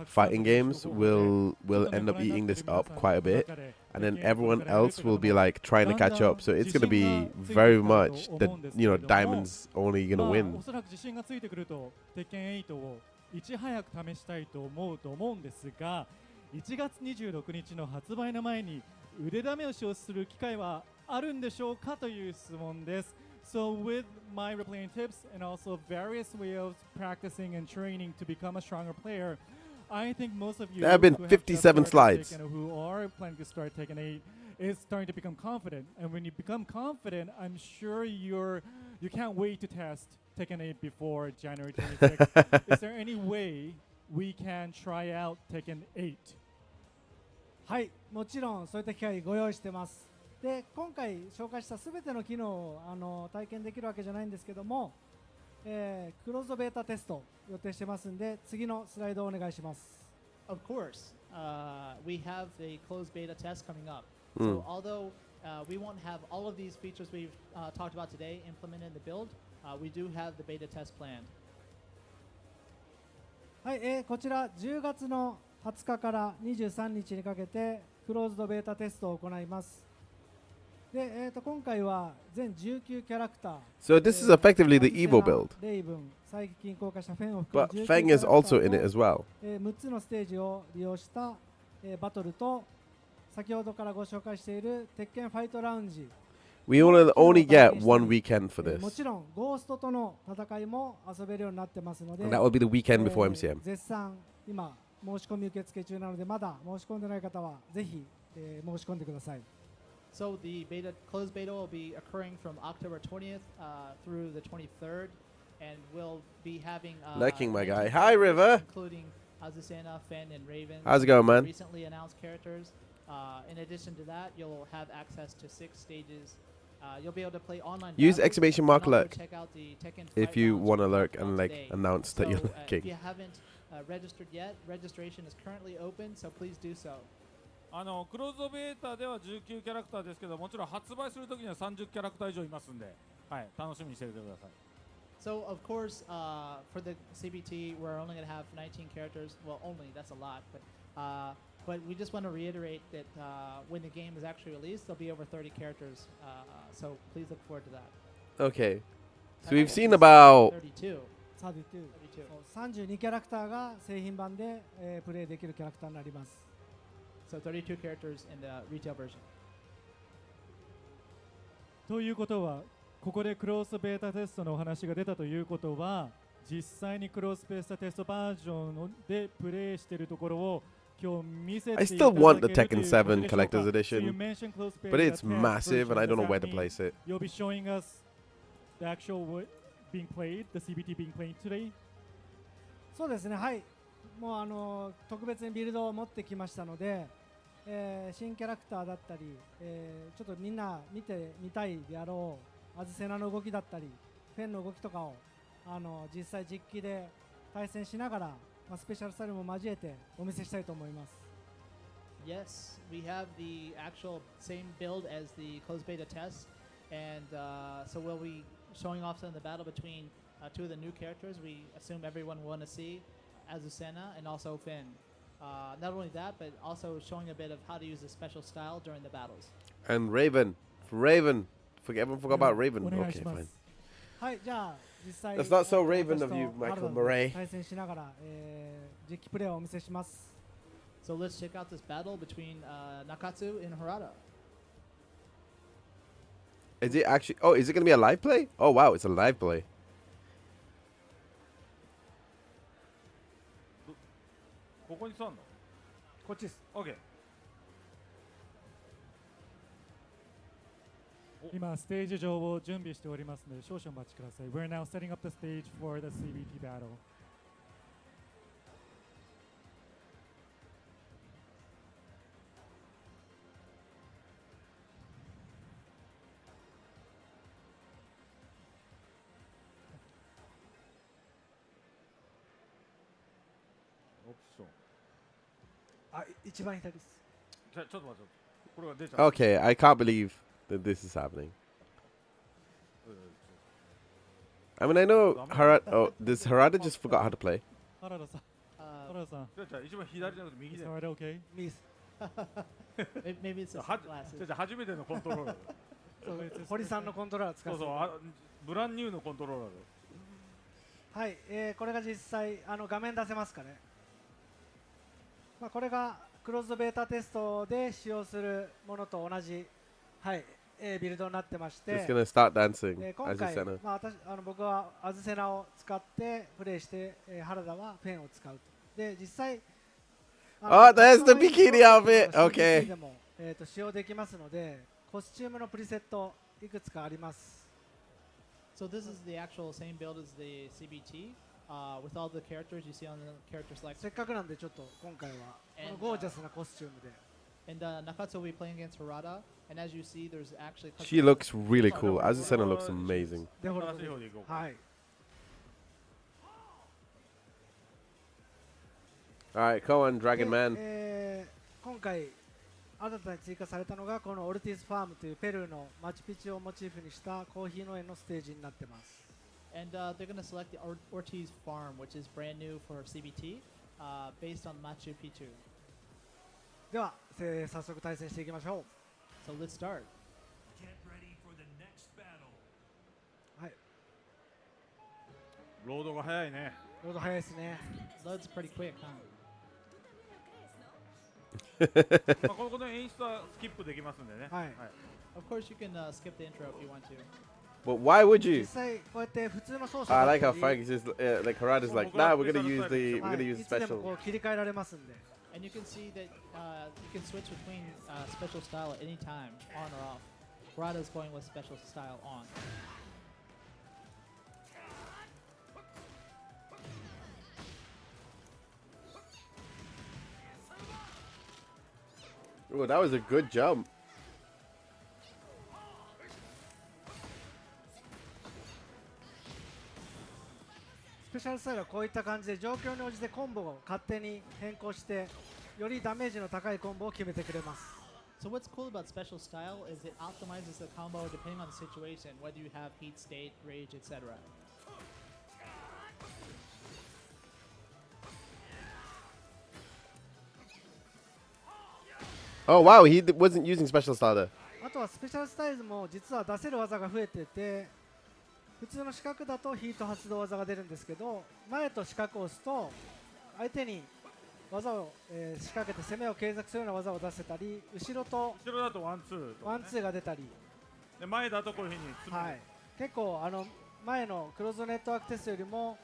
fighting games will end up eating this up quite a bit, and then everyone else will be like trying to catch up. So it's going to be very much the diamonds only going to お win. そらく自信がついてくると鉄拳8をいち早く試したいと思うんですが、1月26日の発売の前に腕試しをする機会はあるんでしょうかという質問です。So with my replaying tips and also various ways of practicing and training to become a stronger player, I think most of you There have been who just 57 started slides. Tekken or who are planning to start Tekken 8 is starting to become confident. And when you become confident, I'm sure you can't wait to test Tekken 8 before January 26th. Is there any way we can try out Tekken 8? はい、もちろんそういった機会ご用意してます。で、今回紹介したすべての機能を体験できるわけじゃないんですけども、クローズドベータテスト予定してますんで、次のスライドをお願いします。 Of course, we have a closed beta test coming up. Mm. So although we won't have all of these features we've talked about today implemented in the build, we do have the beta test planned. はい、こちら10月の20日から23日にかけてクローズドベータテストを行います。で、今回は全19キャラクター。 So this is effectively the Evo build, レイブン、最近公開したフェンを含 but む19 Feng キャ is ラクター also in it と as well. 6つのステージを利用した、バトルと先ほどからご紹介している鉄拳ファイトラウンジ、 We will only get one weekend for も this, ちろんゴーストとの戦いも遊べるようになってますので、 and that will be the weekend before MCM. 絶賛今申し込み受付中なのでまだ申し込んでない方はぜひ、申し込んでください。 So the closed beta will be occurring from October 20th through the 23rd, and we'll be having Lurking, my guy. many Hi, characters, River. including Azucena, Fen, and Raven. How's it going, man? Recently announced characters. In addition to that, you'll have access to 6 stages You'll be able to play online. Use battles exclamation and mark also lurk check out the Tekken if Fight you Lounge want to we lurk talked and about like today. announce that you're So, if lurking. you haven't registered yet, registration is currently open, so please do so. クローズドベータでは19キャラクターですけど、もちろん発売するときには30キャラクター以上いますんで、はい、楽しみにしていてください。So of course, for the CBT, we're only going to have 19 characters. Well, only that's a lot, but we just want to reiterate that when the game is actually released, there'll be over 30 characters. So please look forward to that. Okay. So we've seen about 32. 32 32. そう32キャラクターが製品版で、プレイできるキャラクターになります。 So 32 characters in the retail version. ということは、ここでクロスベータテストのお話が出たということは、実際にクロスベータテストバージョンでプレイしているところを今日見せて I いた still だ want け the るという Tekken ことで 7 しょうか。 collector's So you edition, mentioned close beta but it's test massive and I don't know version. where Does to that place mean it. You'll be showing us the actual being played, the CBT being played today. そうですね、はい。もう特別にビルドを持ってきましたので、新キャラクターだったり、ちょっとみんな見てみたいであろうアズセナの動きだったり、フェンの動きとかを実際実機で対戦しながら、スペシャルスタイルも交えてお見せしたいと思います。Yes, we have the actual same build as the closed beta test, and so we'll be showing off some of the battle between two of the new characters. We assume everyone will want to see Azucena and also Finn. Not only that, but also showing a bit of how to use the special style during the battles. And Raven. Everyone forgot about Raven. お願い Okay, しま fine. す。はい、じゃあ実際 That's not so 私 Raven と of you, 原田 Michael の Murray. 対戦しながら、実機プレイをお見せします。 So let's check out this battle between Nakatsu and Harada. Is it actually? Oh, is it gonna be a live play? Oh wow, it's a live play. ここに座んの？こっちです。 OK。今ステージ上を準備しておりますので少々お待ちください。We're now setting up the stage for the CBT battle. Option. あ、一番左です。ちょっと待って。これが出ちゃう。 Okay, I can't believe that this is happening. I mean, I know Harada. Oh, does Harada just forgot how to play? 原田さん、原田さん。じゃあ一番左じゃなくて右 Is で。 that okay? ミス。 Maybe it's the は sunglasses. じゃあ初めてのコントローラーだ。そう堀さんのコントローラー使ってそうそう、ブランニューのコントローラーだ。はい、これが実際画面出せますかね。これがクローズドベータテストで使用するものと同じ、はい、ビルドになってまし Just て、 gonna start dancing 今 as a 回、 center. 僕はアズセナを使ってプレイして、原田はフェンを使うと。で実際Oh, there's the bikini outfit. Okay. でも、使用できますので、コスチュームのプリセットいくつかあります。 So this is the actual same build as the CBT, with all the characters you see on the character select. せっかくなんでちょっと今回はこのゴージャスなコスチュームで。 And Nakatsu will be playing against Harada, and as you see, there's actually. She looks really cool. Azusena looks amazing. デフォルトで新しい方でいこうか。はい。 All right, come on, Dragon で Man. 今回新たに追加されたのがこのオルティスファームというペルーのマチュピチュをモチーフにしたコーヒー農園のステージになってます。 And they're going to select the Ortiz Farm, which is brand new for CBT, based on Machu Picchu. では、早速対戦していきましょ So let's start. う。はい。ロードが早いね。ロード早いですね。 Load's pretty quick, huh? まあこの演出はスキップできますんでね。はい。 Of course, you can skip the intro if you want to. But why would 実 you? 際こうやって普通の操作 I だ like っ how たり Frank's just like Harada's like, nah, we're gonna use the はい we're gonna use いつでも special. こう切り替えられますんで。 And you can see that you can switch between special style at any time, on or off. Harada's going with special style on. Oh, that was a good jump. ペシャルスタイルはこういった感じで状況に応じてコンボを勝手に変更してよりダメージの高いコンボを決めてくれます。 So what's cool about special style is it optimizes the combo depending on the situation, whether you have heat state, rage, etc. Oh wow, he wasn't using special style there. あとはスペシャルスタイルも実は出せる技が増えてて、普通の四角だとヒート発動技が出るんですけど、前と四角を押すと相手に技を、仕掛けて攻めを継続するような技を出せたり、後ろと後ろだとワンツーとかね、ワンツーが出たり、で前だとこういうふうに詰める、はい、結構前のクローズネットワークテストよりも、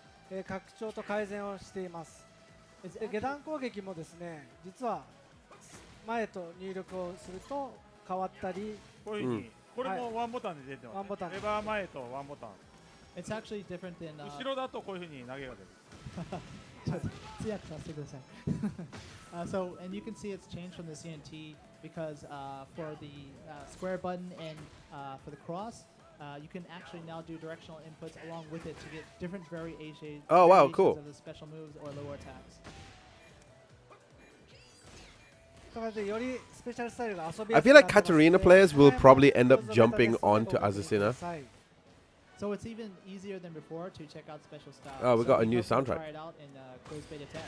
拡張と改善をしています。で下段攻撃もですね、実は前と入力をすると変わったり、こういうふうに、これもワンボタンで出てます、ね、ワンボタンレバー前とワンボタン、 It's actually different than 後ろだとこういうふうに投げが出る。So, and you can see it's changed from the CNT because for the square button and for the cross, you can actually now do directional inputs along with it to get different variations Oh, wow, cool. of the special moves or lower attacks. I feel like Katarina players will probably end up jumping onto Azucena. So it's even easier than before to check out special style. Oh, we got a new hope you'll soundtrack. Try it out in closed beta test.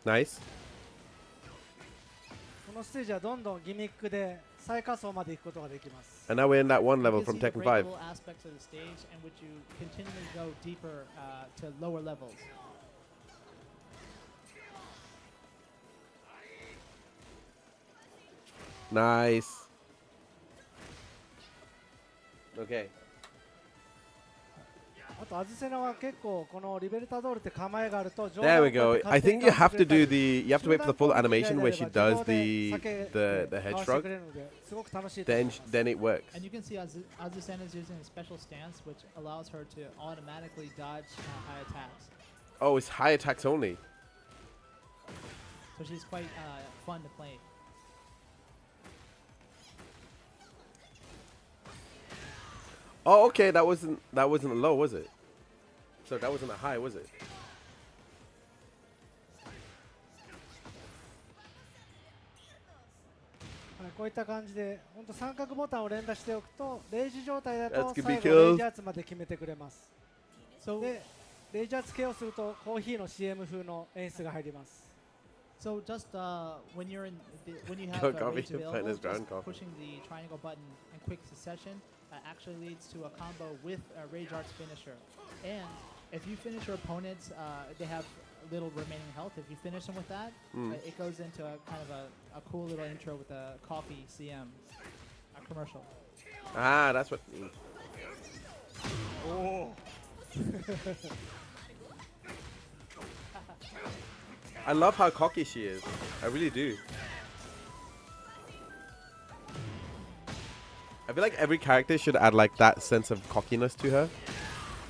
Nice. このステージはどんどんギミックで最下層まで行くことができます。 And now we're in that one level You can from see the Tekken 5. breakable aspects of the stage in which you continually go deeper to lower levels. Nice. Okay. あとアズセナは結構このリベルタドールって構えがあると There we go. I think you have to do the. You have to wait for the full animation where she does the head shrug. すごく楽しいと思います。 Then it works. And you can see Azucena is using a special stance which allows her to automatically dodge high attacks. Oh, it's high attacks only. So she's quite fun to play. Oh, okay. That wasn't a low, was it? So that wasn't a high, was it? こういった感じで本当三角ボタンを連打しておくとレイジ状態だと That's 最 gonna be 後レイ killed. ジ圧まで決めてくれます。 So でレイジ圧 KO するとコーヒーの CM 風の演出が入ります。 So just when you're when you have Go coffee, rage available, partner's ground just coffee. pushing the triangle button in quick succession actually leads to a combo with a Rage Arts finisher. And if you finish your opponents, they have little remaining health. If you finish them with that, it goes into a kind of a cool little intro with a coffee CM commercial. Ah, that's what. おお I love how cocky she is. I really do. I feel like every character should add like that sense of cockiness to her.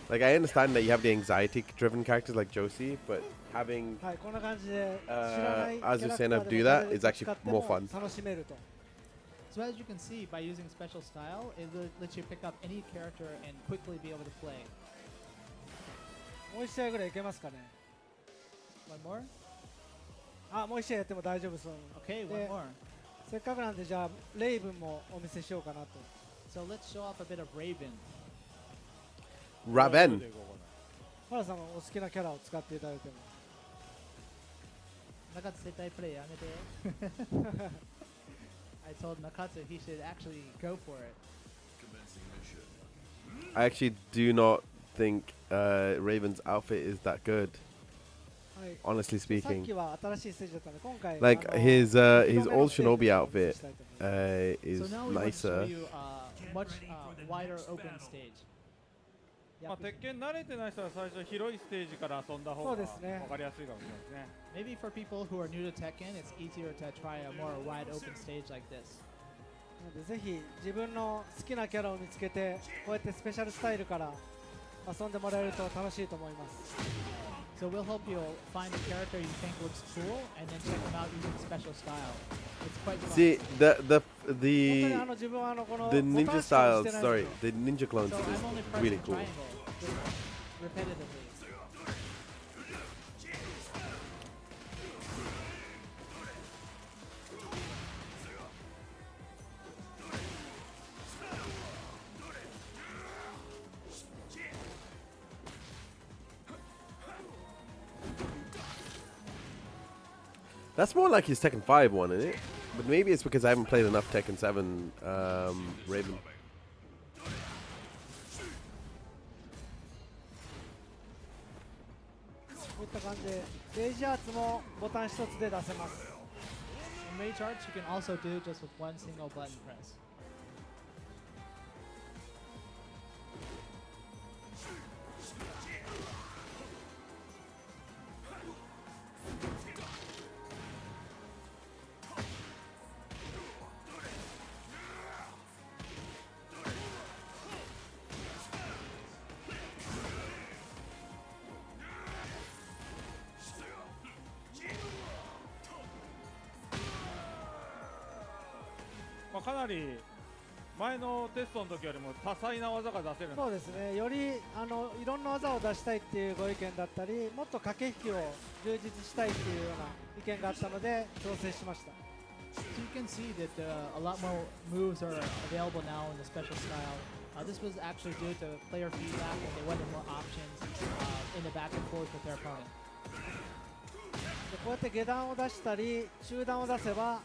Like I understand that you have the anxiety-driven characters like Josie, but having はい、こんな感じで知らないキャラクター Azucena でも do 誰 that で is も actually 使って more も fun. 楽しめると。 So as you can see, by using special style, it lets you pick up any character and quickly be able to play. もう一試合ぐらいいけますかね。 One more? あ、もう一試合やっても大丈夫そう。 Okay, one で more. せっかくなんでじゃあレイブンもお見せしようかなと。 So let's show off a bit of Raven. Raven. 原さんお好きなキャラを使っていただいても。 Nakatsu setai play yamete. I told Nakatsu he should actually go for it. I actually do not think Raven's outfit is that good. はい。 Honestly さっ speaking, きは新しいステージだったので今回 like あの his 広めの old ステージ Shinobi をお見せ outfit したいと思います。 is So now we want to show nicer. you a much wider open stage. まあ、鉄拳慣れてない人は最初広いステージから遊んだ方が分そうですね。かりやすいかもしれないですね。 Maybe for people who are new to Tekken, it's easier to try a more wide open stage like this. なのでぜひ自分の好きなキャラを見つけてこうやってスペシャルスタイルから遊んでもらえると楽しいと思います。So we'll help you find a character you think looks cool, and then check them out using special style. It's quite fun. See the 本当に the 自分はこの the ボタ ninja ンしか押 styles. してないん Sorry, ですよ the ninja clones So I'm is only pressing really cool. triangle just repetitively. That's more like his Tekken 5 one, isn't it? But maybe it's because I haven't played enough Tekken 7 Raven. こういった感じでレイジアーツもボタン一つで出せます。 In Rage Arts, you can also do just with one single button press. Well, かなり前のテストの時よりも多彩な技が出せるんでそうですね、よりいろんな技を出したいっていうご意見だったり、もっと駆け引きを充実したいっていうような意見があったので調整しました。 So you can see that a lot more moves are available now in the special style. This was actually due to player feedback, and they wanted more options in the back and forth with their opponent. でこうやって下段を出したり中段を出せば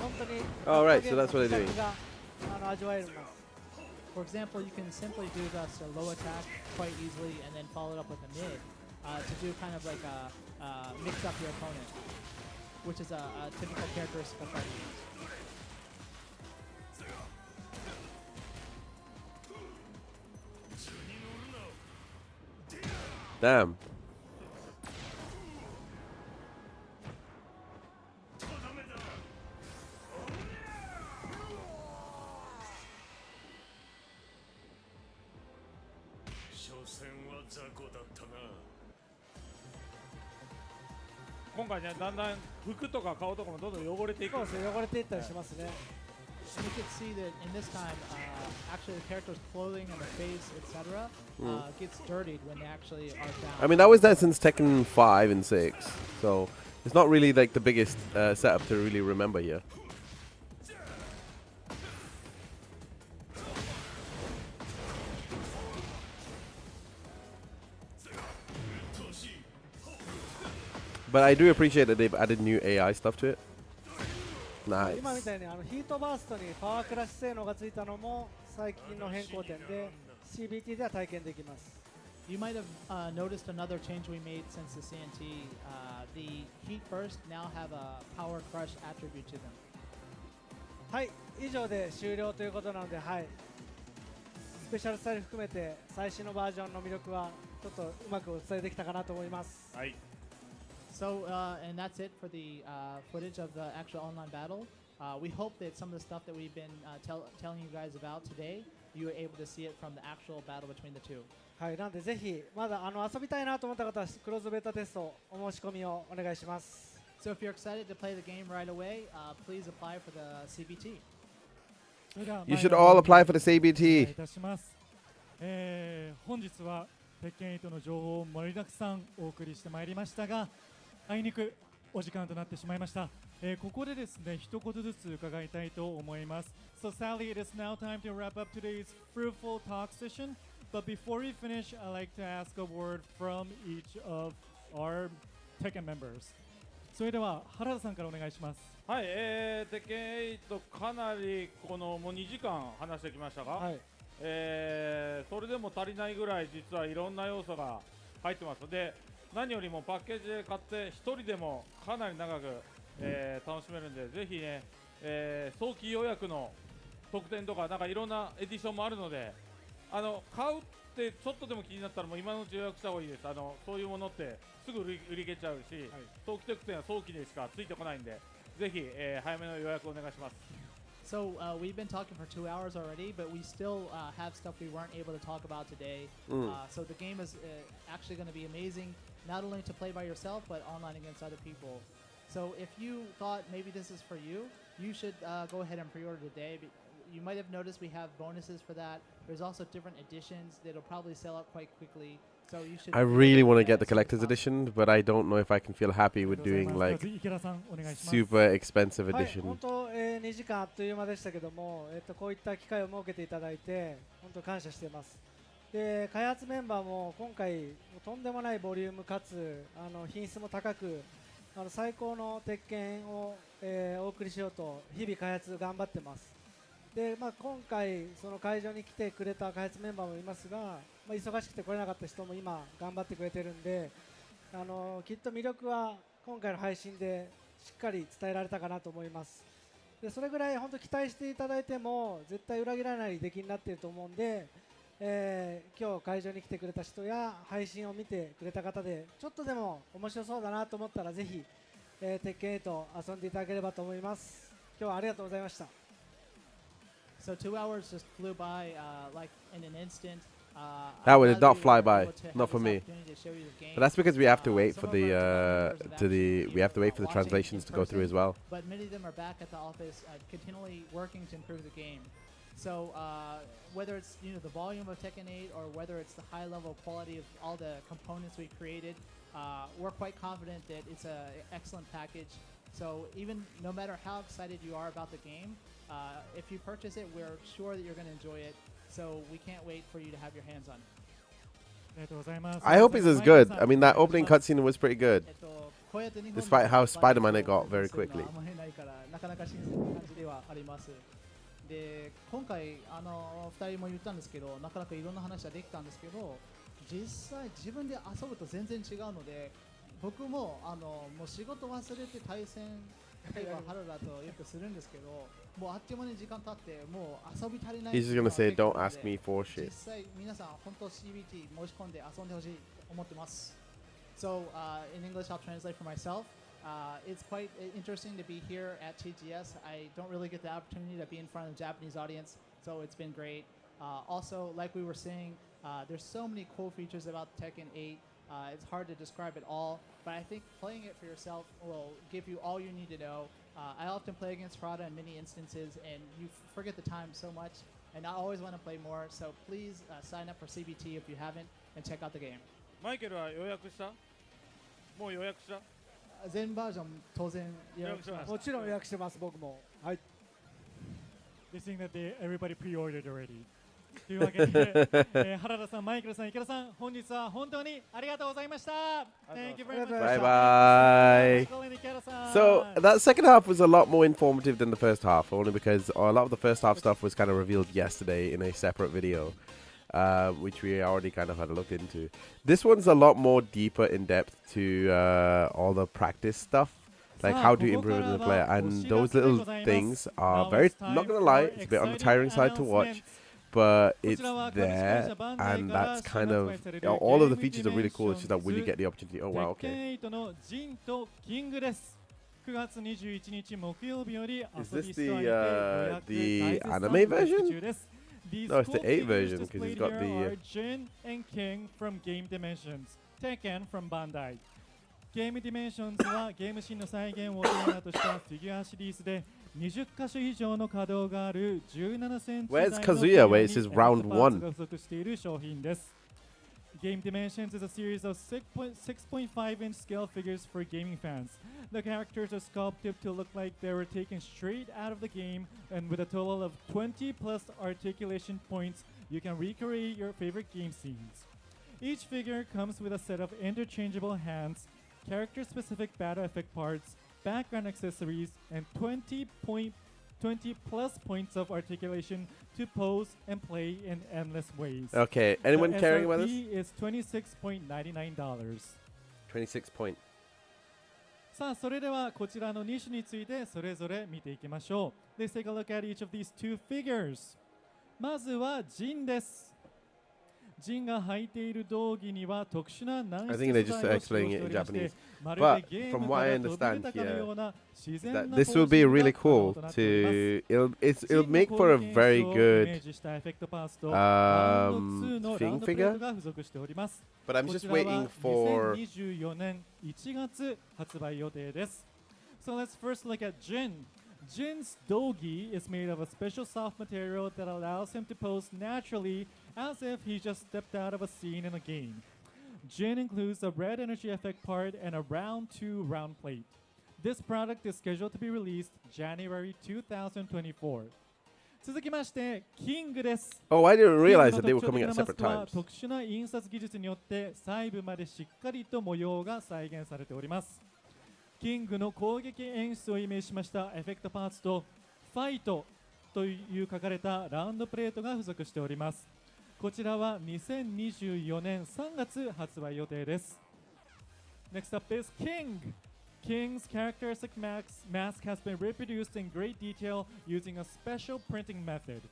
本当に Oh, right, so that's what they're doing. が味わえます。 For example, you can simply do just a low attack quite easily and then follow it up with a mid to do kind of like a mix up your opponent, which is a typical characteristic of fighting games. Damn. Today, だんだん服とか顔とかもどんどん汚れていく。そうですね、汚れていったりしますね。 And you can see that in this time, actually the character's clothing and the face, etc., gets dirtied when they actually are down. I mean, that was that since Tekken 5 and 6, so it's not really like the biggest setup to really remember here. But I do appreciate that they've added new AI stuff to it. Nice. 今みたいにヒートバーストにパワークラッシュ性能がついたのも最近の変更点で CBT では体験できます。 You might have noticed another change we made since the CNT. The Heat Burst now have a Power Crush attribute to them. はい、以上で終了ということなので、はい、スペシャルスタイル含めて最新のバージョンの魅力はちょっとうまくお伝えできたかなと思います。はい。 So, and that's it for the footage of the actual online battle. We hope that some of the stuff that we've been telling you guys about today, you were able to see it from the actual battle between the two. はい、なのでぜひまだ遊びたいなと思った方はクローズベータテストお申し込みをお願いします。 So if you're excited to play the game right away, please apply for the CBT. You should all apply for the お願い CBT. いたします。本日は鉄拳8の情報を盛りだくさんお送りしてまいりましたが、あいにくお時間となってしまいました。ここでですね、一言ずつ伺いたいと思います。So Sally, it is now time to wrap up today's fruitful talk session. But before we finish, I'd like to ask a word from each of our Tekken members. それでは原田さんからお願いします。はい、鉄拳8かなりこのもう2時間話してきましたが、はい、それでも足りないぐらい実はいろんな要素が入ってますので、何よりもパッケージで買って1人でもかなり長く、楽しめるんで、ぜひね、早期予約の特典とかなんかいろんなエディションもあるので、買うってちょっとでも気になったらもう今のうち予約した方がいいです。そういうものってすぐ売り切れちゃうし、早期特典は早期でしかついてこないんで、ぜひ、早めの予約お願いします。So we've been talking for 2 hours already, but we still have stuff we weren't able to talk about today. So the game is actually going to be amazing, not only to play by yourself, but online against other people. So if you thought maybe this is for you, you should go ahead and pre-order today. You might have noticed we have bonuses for that. There's also different editions that'll probably sell out quite quickly. So you should. I really want to get the collector's edition, but I don't know if I can feel happy with doing like 次池田さんお願いします。 super expensive はい、 edition. 本当、2時間あっという間でしたけども、こういった機会を設けていただいて本当感謝しています。で、開発メンバーも今回とんでもないボリュームかつ品質も高く最高の鉄拳を、お送りしようと日々開発頑張ってます。で、今回その会場に来てくれた開発メンバーもいますが、忙しくて来れなかった人も今頑張ってくれてるんで、きっと魅力は今回の配信でしっかり伝えられたかなと思います。で、それぐらい本当期待していただいても絶対裏切らない出来になっていると思うんで、今日会場に来てくれた人や配信を見てくれた方でちょっとでも面白そうだなと思ったらぜひ、鉄拳8遊んでいただければと思います。今日はありがとうございました。So 2 hours just flew by like in an instant. That I'm would glad not we fly were by, able to have not for this me. opportunity to show you the game. But that's because we have to wait for Some of our the developers have to the actually we have to wait for the watching translations in to go through as person, well. But many of them are back at the office, continually working to improve the game. So whether it's the volume of Tekken 8 or whether it's the high level quality of all the components we created, we're quite confident that it's an excellent package. So even no matter how excited you are about the game, if you purchase it, we're sure that you're going to enjoy it. So we can't wait for you to have your hands on it. ありがとうございます。 I hope it's as good. I mean, that お願 opening いします。 cutscene was pretty good. こうやって日本で Despite how バイク Spider-Man を it got very するの quickly. はあんまりないからなかなか新鮮な感じではあります。で、今回2人も言ったんですけど、なかなかいろんな話はできたんですけど、実際自分で遊ぶと全然違うので、僕ももう仕事忘れて対戦例えば春だとよくするんですけど、もうあっという間に時間経ってもう遊び足りない。 He's just gonna say, "Don't ask me for shit." 実際皆さん本当 CBT 申し込んで遊んでほしいと思ってます。So in English, I'll translate for myself. It's quite interesting to be here at TGS. I don't really get the opportunity to be in front of the Japanese audience, so it's been great. Also, like we were saying, there's so many cool features about Tekken 8. It's hard to describe it all, but I think playing it for yourself will give you all you need to know. I often play against Prada in many instances, and you forget the time so much, and I always want to play more, so please sign up for CBT if you haven't, and check out the game. マイケルは予約した？もう予約した？全バージョン当然予約しました。もちろん予約してます僕も。はい。 They think that everybody pre-ordered already. というわけで、原田さん、マイケルさん、池田さん、本日は本当にありがとうございました。Thank you very much. Bye bye. So that second half was a lot more informative than the first half, only because a lot of the first half stuff was kind of revealed yesterday in a separate video, which we already kind of had a look into. This one's a lot more deeper in depth to all the practice stuff, like how to improve as a player, and those little things are very, not gonna lie, it's a bit on the tiring side to watch, but it's there, and that's kind of, all of the features are really cool. It's just that when you get the opportunity, oh wow, okay. 9月21日木曜日より Is this the anime version? No, it's the 8 version because it's got the Jin and King from Game Dimensions, Tekken from Bandai. Game Dimensions はゲームシーンの再現をテーマとしたフィギュアシリーズで20カ所以上の稼働がある17センチ Where's Kazuya where it says round 1? が付属している商品です。Game Dimensions is a series of 6.5-inch scale figures for gaming fans. The characters are sculpted to look like they were taken straight out of the game, and with a total of 20 plus articulation points, you can recreate your favorite game scenes. Each figure comes with a set of interchangeable hands, character-specific battle effect parts, background accessories, and 20 plus points of articulation to pose and play in endless ways. Okay, anyone caring about this? The SRP is $26.99. 26 point. さあ、それではこちらの2種についてそれぞれ見ていきましょう。Let's take a look at each of these two figures. まずはジンです。ジンが履いている道着には特殊な軟 I 質 think they're 素 just 材を使用 explaining し it て in おりまして Japanese. まるで But ゲー from ム what か I ら飛び understand 出たかの here, ような自然 that な this ポ will ージ be ング really が可能 cool となっております。 to it'll ジンの make 攻 for a 撃演 very 出をイメ good ージしたエフェクトパーツとラウンド2のラウン thing ドプレート figure. が付属しております。 But I'm こ just ちら waiting は for 2024年1月発売予定です。So let's first look at Jin. Jin's dogi is made of a special soft material that allows him to pose naturally as if he just stepped out of a scene in a game. Jin includes a red energy effect part and a round 2 round plate. This product is scheduled to be released January 2024. 続きまして、キングです。 Oh, I didn't キング realize の that they 特 were 徴的 coming な at マス separate クは times. 特殊な印刷技術によって細部までしっかりと模様が再現されております。キングの攻撃演出をイメージしましたエフェクトパーツとファイトという書かれたラウンドプレートが付属しております。こちらは2024年3月発売予定です。Next up is King. King's characteristic mask has been reproduced in great detail using a special printing method.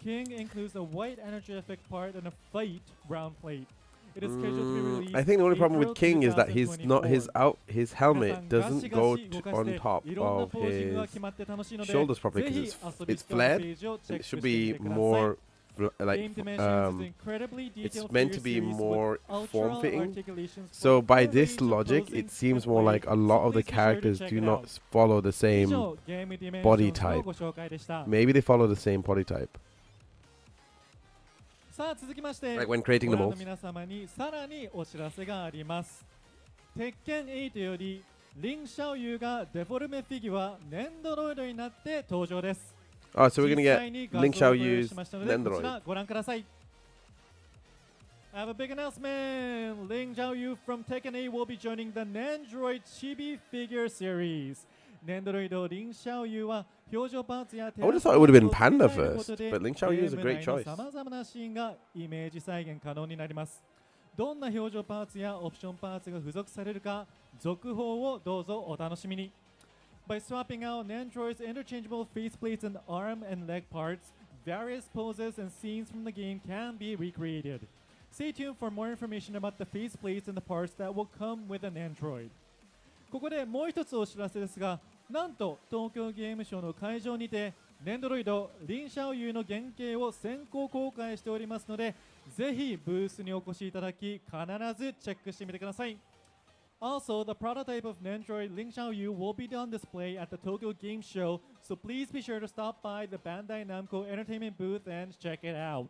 King includes a white energy effect part and a fight round plate. It is scheduled to be released. I think the only problem April with King is that his 2024. his helmet doesn't go on top いろんな of ポージングが his 決まって楽しいので、 shoulders properly ぜひ because 遊び it's ストアの flared. ページをチェッ It クして should み be てください。 more like Game Dimensions is incredibly it's detailed meant figure to be series with more ultra form-fitting. articulations So for by a this range of logic, posing it seems and more play. like a lot So of the please be sure to characters check do it not out. follow the 以 same 上、Game Dimensions body の type. ご紹介でした。 Maybe they follow the same body type. さあ続きまして、 Like when creating ご the 覧の molds. 皆様にさらにお知らせがあります。鉄拳8よりリン・シャオユーがデフォルメフィギュアネンドロイドになって登場です。 Oh, so we're gonna 実 get 際に画 Link 像を Xiao ご用意 Yu's しましたので、こち Nendoroid. らご覧ください。I have a big announcement! Ling Xiaoyu from Tekken 8 will be joining the Nendroid Chibi figure series. ネンドロイドリン・シャオユーは表情パーツや手 I would have 足 thought it would have been を付け替 Panda えること first, で but Link Xiaoyu is a ゲーム great 内の choice. 様々なシーンがイメージ再現可能になります。どんな表情パーツやオプションパーツが付属されるか、続報をどうぞお楽しみに。By swapping out Nendroid's interchangeable faceplates and arm and leg parts, various poses and scenes from the game can be recreated. Stay tuned for more information about the faceplates and the parts that will come with an Android. ここでもう一つお知らせですが、なんと東京ゲームショウの会場にて、ネンドロイドリン・シャオユーの原型を先行公開しておりますので、ぜひブースにお越しいただき、必ずチェックしてみてください。Also, the prototype of Nendroid Ling Xiaoyu will be on display at the Tokyo Game Show, so please be sure to stop by the Bandai Namco Entertainment booth and check it out.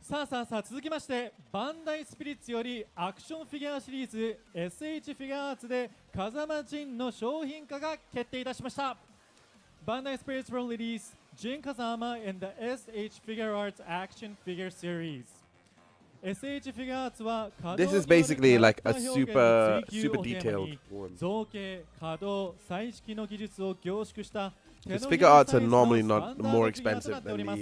さあ続きましてバンダイスピリッツよりアクションフィギュアシリーズ SH フィギュアーツで風間仁の商品化が決定いたしました。バンダイスピリッツ will release Jin Kazama in the SH Figure Arts Action Figure Series. SH フィギュアーツは This is basically like a 可動によるキャラクター表現 super の追求をテーマ detailed に one. 造形、可動、彩色の技術を凝縮した手の Because ひ figure ら arts サ are イズの normally ス not タンダード more フィギュアとな expensive っており than ます。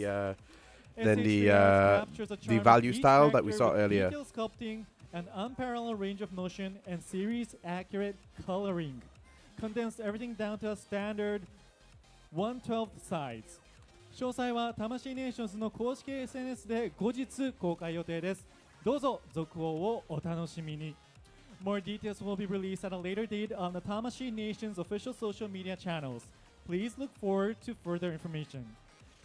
the value style that we saw earlier. Detail sculpting, an unparalleled range of motion, and series accurate coloring. Condensed everything down to a standard 1/12 size. 詳細は魂ネーションズの公式 SNS で後日公開予定です。どうぞ続報をお楽しみに。More details will be released at a later date on the Tamashi Nation's official social media channels. Please look forward to further information.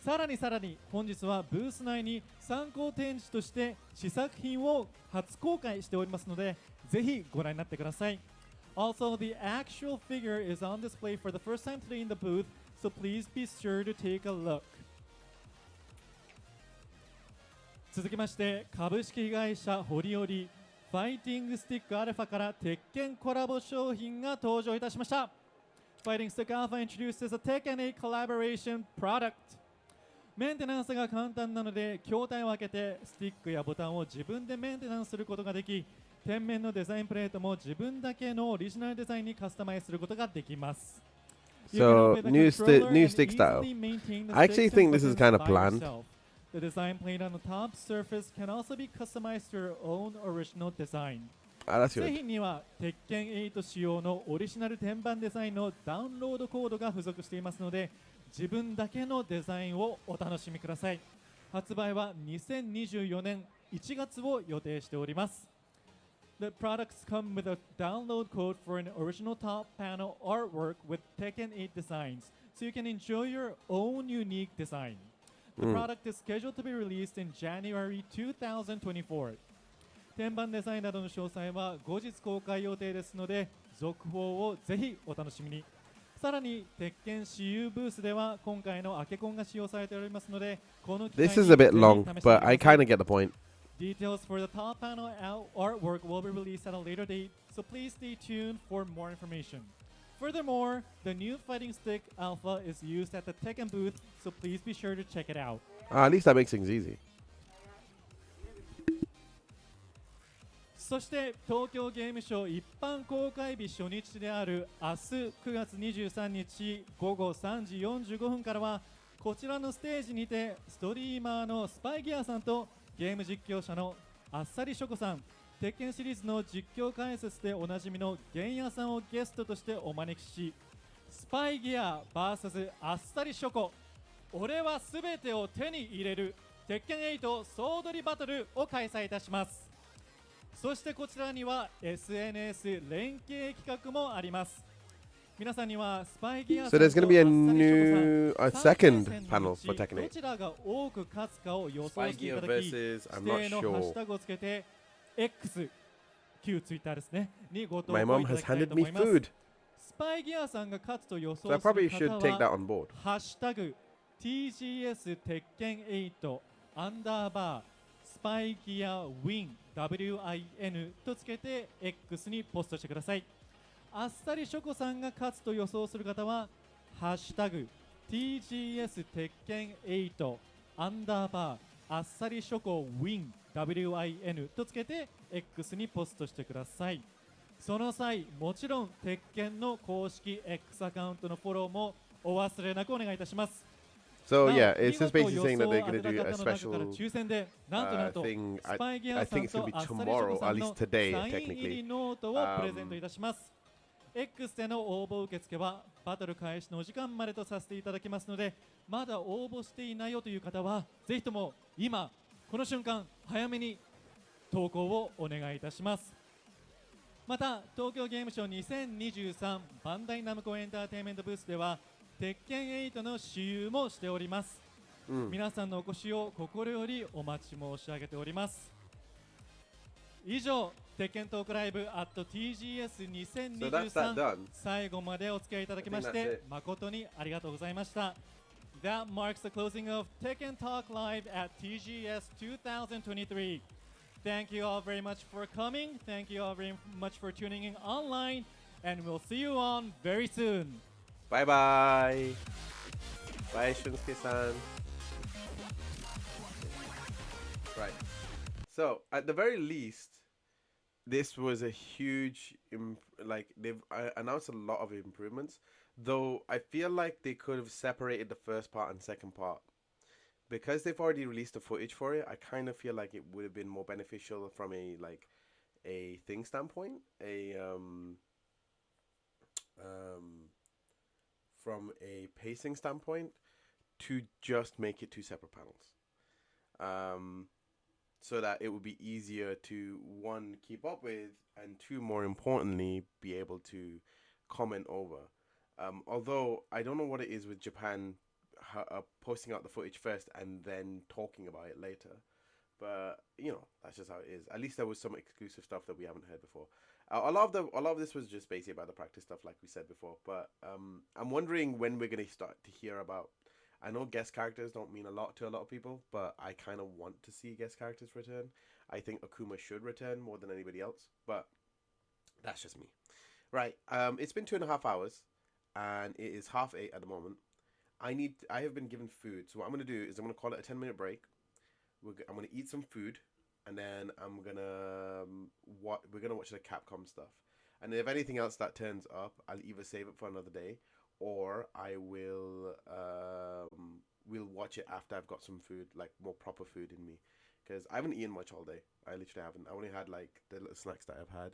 さらに本日はブース内に参考展示として試作品を初公開しておりますので、ぜひご覧になってください。Also, the actual figure is on display for the first time today in the booth, so please be sure to take a look. 続きまして株式会社ホリオリファイティングスティックアルファから鉄拳コラボ商品が登場いたしました。Fighting Stick Alpha introduces a Tekken 8 collaboration product. メンテナンスが簡単なので筐体を開けてスティックやボタンを自分でメンテナンスすることができ、天面のデザインプレートも自分だけのオリジナルデザインにカスタマイズすることができます。So new stick style. I actually think this is kind of planned. The design plate on the top surface can also be customized to your own original design. That's 製 good. 品には鉄拳8仕様のオリジナル天板デザインのダウンロードコードが付属していますので、自分だけのデザインをお楽しみください。発売は2024年1月を予定しております。The products come with a download code for an original top panel artwork with Tekken 8 designs, so you can enjoy your own unique design. The product is scheduled to be released in January 2024. 天板デザインなどの詳細は後日公開予定ですので、続報をぜひお楽しみに。さらに、鉄拳私有ブースでは今回のアケコンが使用されておりますので、この機会に This is a bit ぜひ long, 試してみてくだ but さい。 I kind of get the point. Details for the top panel artwork will be released at a later date, so please stay tuned for more information. Furthermore, the new fighting stick alpha is used at the Tekken booth, so please be sure to check it out. At least that makes things easy. そして東京ゲームショウ一般公開日初日である明日9月23日午後3時45分からはこちらのステージにてストリーマーのスパイギアさんとゲーム実況者のあっさりしょこさん、鉄拳シリーズの実況解説でおなじみのゲンヤさんをゲストとしてお招きし、スパイギア VS あっさりしょこ、俺はすべてを手に入れる鉄拳8総取りバトルを開催いたします。そしてこちらには SNS 連携企画もあります。皆さんにはスパイギア So there's going to be a second panel for ど Tekken 8. ちらが多く勝つかを予想していただき、 versus, 指 I'm 定 not のハッシュ sure. タグをつけて X、旧ツイッターですね、にご投稿 My い mom ただ has きたい handed と me 思います。 food. スパイギアさんが勝つと予 So I 想す probably る should 方 take that は on board. ハッシュタグ TGS 鉄拳8アンダーバースパイギアウィン WIN とつけて X にポストしてください。あっさりしょこさんが勝つと予想する方はハッシュタグ TGS 鉄拳8アンダーバーあっさりしょこウィン WIN とつけて X にポストしてください。その際、もちろん鉄拳の公式 X アカウントのフォローもお忘れなくお願いいたします。 So なお yeah, it's just 見事 basically saying that they're 予想を going to 当て do た a 方の中から special 抽選でなんと thing. スパイギ I アさん think it's と going to be あっさりしょ tomorrow, こさ at ん least の today, サイン入り technically. ノートをプレゼントいたします。X での応募受付はバトル開始のお時間までとさせていただきますので、まだ応募していないよという方はぜひとも今この瞬間早めに投稿をお願いいたします。また東京ゲームショウ2023バンダイナムコエンターテインメントブースでは鉄拳8の試遊もしております。皆さんのお越しを心よりお待ち申し上げております。以上、鉄拳トークライブ at So that's that TGS2023 done. 最後までお付き合いいただきまし I think that's て it. 誠にありがとうございました。That marks the closing of Tekken Talk Live at TGS 2023. Thank you all very much for coming. Thank you all very much for tuning in online. And we'll see you on very soon. Bye bye. Bye, Shunsuke-san. Right. So, at the very least, this was a huge, like, they've announced a lot of improvements. Though, I feel like they could have separated the first part and second part. Because they've already released the footage for it, I kind of feel like it would have been more beneficial from a thing standpoint. From a pacing standpoint, to just make it two separate panels. So that it would be easier to, one, keep up with, and two, more importantly, be able to comment over. Although, I don't know what it is with Japan posting out the footage first and then talking about it later. But, you know, that's just how it is. At least there was some exclusive stuff that we haven't heard before. A lot of this was just basically about the practice stuff, like we said before. But I'm wondering when we're going to start to hear about... I know guest characters don't mean a lot to a lot of people, but I kind of want to see guest characters return. I think Akuma should return more than anybody else, but that's just me. Right, it's been 2.5 hours, and it is 8:30 at the moment. I have been given food, so what I'm going to do is I'm going to call it a 10-minute break. I'm going to eat some food, and then we're going to watch the Capcom stuff. And if anything else that turns up, I'll either save it for another day, or I will we'll watch it after I've got some food, like more proper food in me, because I haven't eaten much all day. I literally haven't. I only had like the little snacks that I've had,